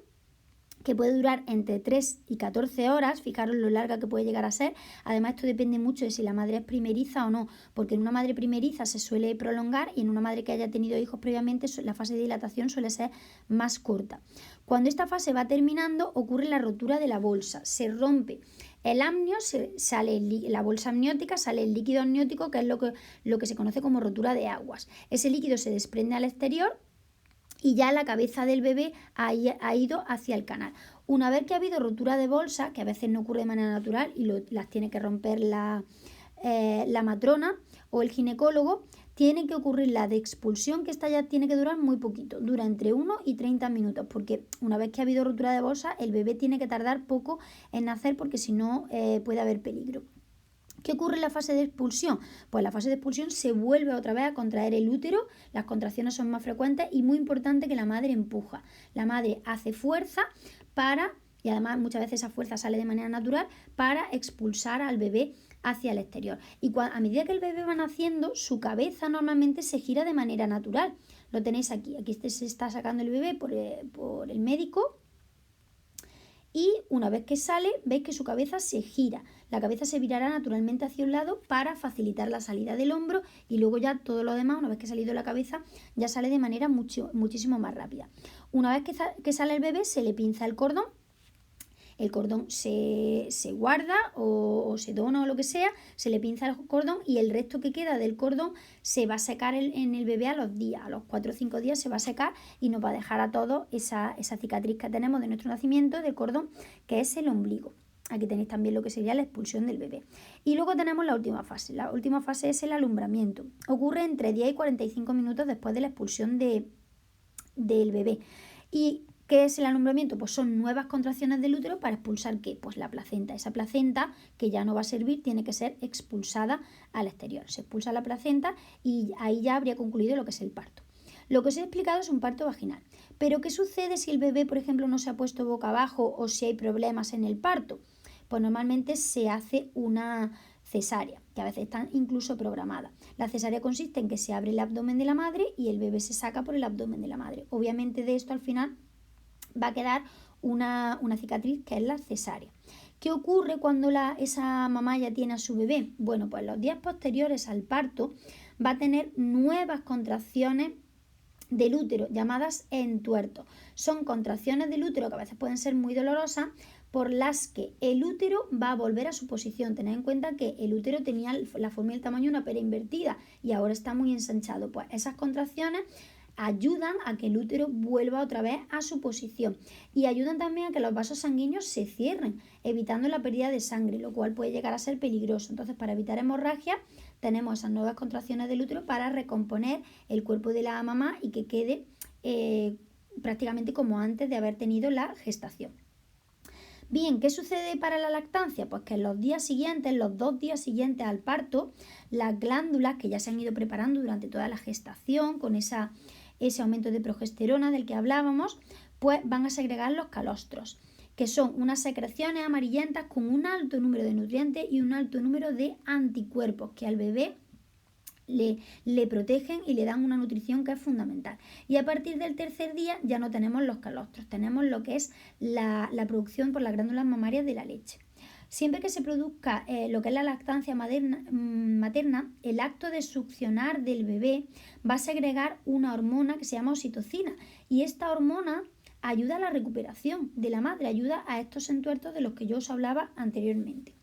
que puede durar entre 3 y 14 horas, fijaros lo larga que puede llegar a ser. Además, esto depende mucho de si la madre es primeriza o no, porque en una madre primeriza se suele prolongar y en una madre que haya tenido hijos previamente la fase de dilatación suele ser más corta. Cuando esta fase va terminando, ocurre la rotura de la bolsa, se rompe el amnio, sale la bolsa amniótica, sale el líquido amniótico, que es lo que se conoce como rotura de aguas. Ese líquido se desprende al exterior y ya la cabeza del bebé ha ido hacia el canal. Una vez que ha habido rotura de bolsa, que a veces no ocurre de manera natural y las tiene que romper la matrona o el ginecólogo, tiene que ocurrir la de expulsión, que esta ya tiene que durar muy poquito, dura entre 1 y 30 minutos, porque una vez que ha habido rotura de bolsa, el bebé tiene que tardar poco en nacer porque si no puede haber peligro. ¿Qué ocurre en la fase de expulsión? Pues en la fase de expulsión se vuelve otra vez a contraer el útero, las contracciones son más frecuentes y muy importante que la madre empuja. La madre hace fuerza y además muchas veces esa fuerza sale de manera natural, para expulsar al bebé hacia el exterior. Y a medida que el bebé va naciendo, su cabeza normalmente se gira de manera natural. Lo tenéis aquí. Aquí se está sacando el bebé por el médico. Y una vez que sale, veis que su cabeza se gira. La cabeza se virará naturalmente hacia un lado para facilitar la salida del hombro y luego ya todo lo demás, una vez que ha salido la cabeza, ya sale de manera muchísimo más rápida. Una vez que sale el bebé, se le pinza el cordón. El cordón se guarda o se dona o lo que sea, se le pinza el cordón y el resto que queda del cordón se va a secar en el bebé a los días, a los 4 o 5 días se va a secar y nos va a dejar a todos esa cicatriz que tenemos de nuestro nacimiento del cordón, que es el ombligo. Aquí tenéis también lo que sería la expulsión del bebé. Y luego tenemos la última fase. La última fase es el alumbramiento. Ocurre entre 10 y 45 minutos después de la expulsión del bebé. ¿Y qué es el alumbramiento? Pues son nuevas contracciones del útero para expulsar ¿qué? Pues la placenta. Esa placenta, que ya no va a servir, tiene que ser expulsada al exterior. Se expulsa la placenta y ahí ya habría concluido lo que es el parto. Lo que os he explicado es un parto vaginal. Pero ¿qué sucede si el bebé, por ejemplo, no se ha puesto boca abajo o si hay problemas en el parto? Pues normalmente se hace una cesárea, que a veces están incluso programadas. La cesárea consiste en que se abre el abdomen de la madre y el bebé se saca por el abdomen de la madre. Obviamente de esto al final va a quedar una cicatriz, que es la cesárea. ¿Qué ocurre cuando esa mamá ya tiene a su bebé? Bueno, pues los días posteriores al parto va a tener nuevas contracciones del útero, llamadas entuertos. Son contracciones del útero que a veces pueden ser muy dolorosas, por las que el útero va a volver a su posición. Tened en cuenta que el útero tenía la forma y el tamaño de una pera invertida y ahora está muy ensanchado. Pues esas contracciones ayudan a que el útero vuelva otra vez a su posición y ayudan también a que los vasos sanguíneos se cierren, evitando la pérdida de sangre, lo cual puede llegar a ser peligroso. Entonces, para evitar hemorragia, tenemos esas nuevas contracciones del útero para recomponer el cuerpo de la mamá y que quede prácticamente como antes de haber tenido la gestación. Bien, ¿qué sucede para la lactancia? Pues que en los días siguientes, los 2 días siguientes al parto, las glándulas que ya se han ido preparando durante toda la gestación con ese aumento de progesterona del que hablábamos, pues van a segregar los calostros, que son unas secreciones amarillentas con un alto número de nutrientes y un alto número de anticuerpos que al bebé le protegen y le dan una nutrición que es fundamental. Y a partir del tercer día ya no tenemos los calostros, tenemos lo que es la producción por las glándulas mamarias de la leche. Siempre que se produzca lo que es la lactancia materna, el acto de succionar del bebé va a segregar una hormona que se llama oxitocina, y esta hormona ayuda a la recuperación de la madre, ayuda a estos entuertos de los que yo os hablaba anteriormente.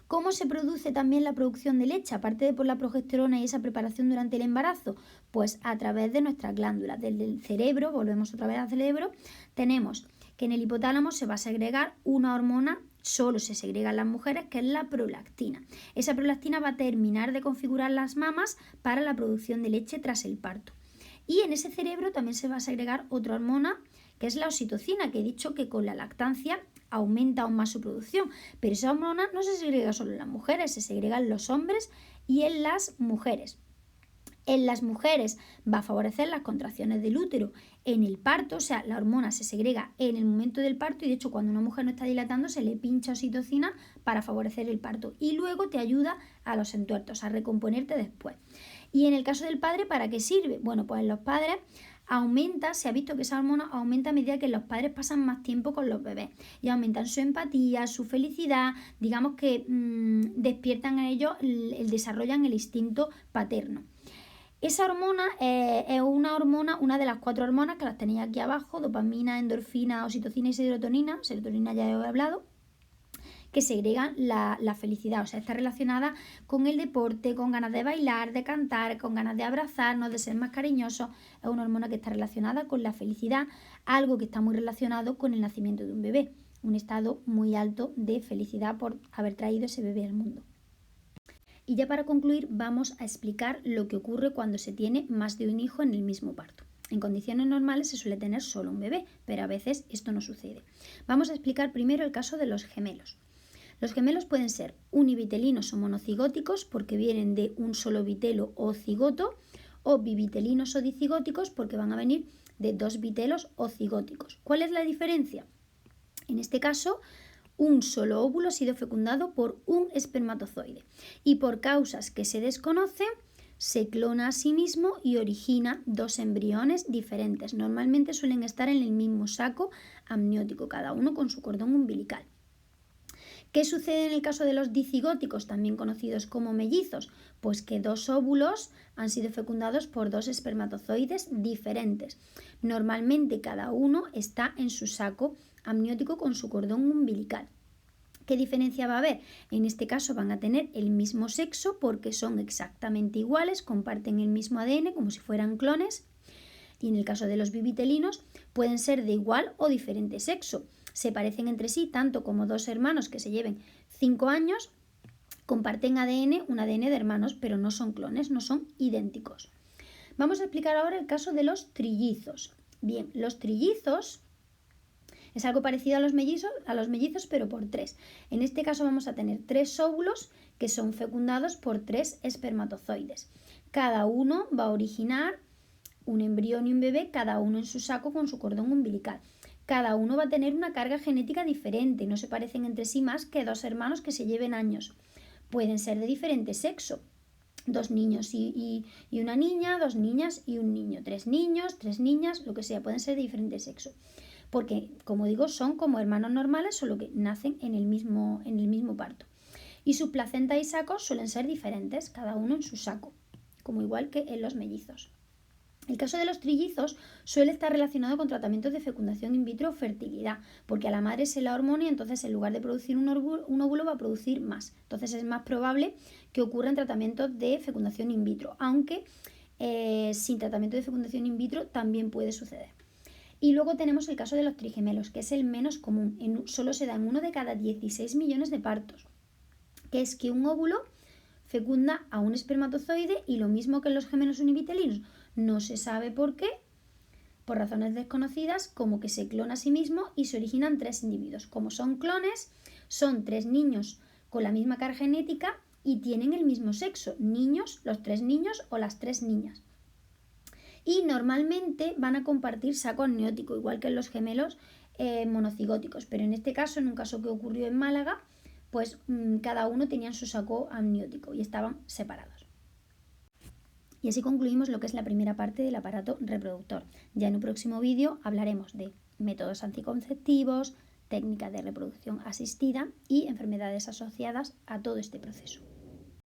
¿Cómo se produce también la producción de leche, aparte de por la progesterona y esa preparación durante el embarazo? Pues a través de nuestras glándulas. Desde el cerebro, volvemos otra vez al cerebro, tenemos que en el hipotálamo se va a segregar una hormona, solo se segrega en las mujeres, que es la prolactina. Esa prolactina va a terminar de configurar las mamas para la producción de leche tras el parto. Y en ese cerebro también se va a segregar otra hormona, que es la oxitocina, que he dicho que con la lactancia aumenta aún más su producción, pero esa hormona no se segrega solo en las mujeres, se segrega en los hombres y en las mujeres. En las mujeres va a favorecer las contracciones del útero en el parto, o sea, la hormona se segrega en el momento del parto y de hecho cuando una mujer no está dilatando se le pincha oxitocina para favorecer el parto y luego te ayuda a los entuertos, a recomponerte después. Y en el caso del padre, ¿para qué sirve? Bueno, pues en los padres se ha visto que esa hormona aumenta a medida que los padres pasan más tiempo con los bebés y aumentan su empatía, su felicidad, digamos que despiertan a ellos, desarrollan el instinto paterno. Esa hormona es una de las 4 hormonas que las tenía aquí abajo: dopamina, endorfina, oxitocina y serotonina. Serotonina ya he hablado, que segregan la felicidad, o sea, está relacionada con el deporte, con ganas de bailar, de cantar, con ganas de abrazarnos, de ser más cariñosos. Es una hormona que está relacionada con la felicidad, algo que está muy relacionado con el nacimiento de un bebé, un estado muy alto de felicidad por haber traído ese bebé al mundo. Y ya para concluir vamos a explicar lo que ocurre cuando se tiene más de un hijo en el mismo parto. En condiciones normales se suele tener solo un bebé, pero a veces esto no sucede. Vamos a explicar primero el caso de los gemelos. Los gemelos pueden ser univitelinos o monocigóticos porque vienen de un solo vitelo o cigoto, o bivitelinos o dicigóticos porque van a venir de 2 vitelos o cigóticos. ¿Cuál es la diferencia? En este caso, un solo óvulo ha sido fecundado por un espermatozoide y por causas que se desconocen se clona a sí mismo y origina 2 embriones diferentes. Normalmente suelen estar en el mismo saco amniótico, cada uno con su cordón umbilical. ¿Qué sucede en el caso de los dicigóticos, también conocidos como mellizos? Pues que 2 óvulos han sido fecundados por 2 espermatozoides diferentes. Normalmente cada uno está en su saco amniótico con su cordón umbilical. ¿Qué diferencia va a haber? En este caso van a tener el mismo sexo porque son exactamente iguales, comparten el mismo ADN como si fueran clones. Y en el caso de los bivitelinos pueden ser de igual o diferente sexo. Se parecen entre sí tanto como 2 hermanos que se lleven 5 años, comparten ADN, un ADN de hermanos, pero no son clones, no son idénticos. Vamos a explicar ahora el caso de los trillizos. Bien, los trillizos es algo parecido a los mellizos, pero por 3. En este caso vamos a tener 3 óvulos que son fecundados por 3 espermatozoides. Cada uno va a originar un embrión y un bebé, cada uno en su saco con su cordón umbilical. Cada uno va a tener una carga genética diferente, no se parecen entre sí más que 2 hermanos que se lleven años. Pueden ser de diferente sexo, 2 niños y una niña, 2 niñas y un niño, 3 niños, 3 niñas, lo que sea, pueden ser de diferente sexo. Porque, como digo, son como hermanos normales, solo que nacen en el mismo parto. Y sus placentas y sacos suelen ser diferentes, cada uno en su saco, como igual que en los mellizos. El caso de los trillizos suele estar relacionado con tratamientos de fecundación in vitro o fertilidad, porque a la madre se la hormona y entonces en lugar de producir un óvulo va a producir más. Entonces es más probable que ocurran tratamientos de fecundación in vitro, aunque sin tratamiento de fecundación in vitro también puede suceder. Y luego tenemos el caso de los trigemelos, que es el menos común. Solo se da en 1 de cada 16 millones de partos, que es que un óvulo fecunda a un espermatozoide y lo mismo que en los gemelos univitelinos. No se sabe por qué, por razones desconocidas, como que se clona a sí mismo y se originan 3 individuos. Como son clones, son 3 niños con la misma carga genética y tienen el mismo sexo, niños, los 3 niños o las 3 niñas. Y normalmente van a compartir saco amniótico, igual que en los gemelos monocigóticos, pero en este caso, en un caso que ocurrió en Málaga, pues cada uno tenía su saco amniótico y estaban separados. Y así concluimos lo que es la primera parte del aparato reproductor. Ya en un próximo vídeo hablaremos de métodos anticonceptivos, técnicas de reproducción asistida y enfermedades asociadas a todo este proceso.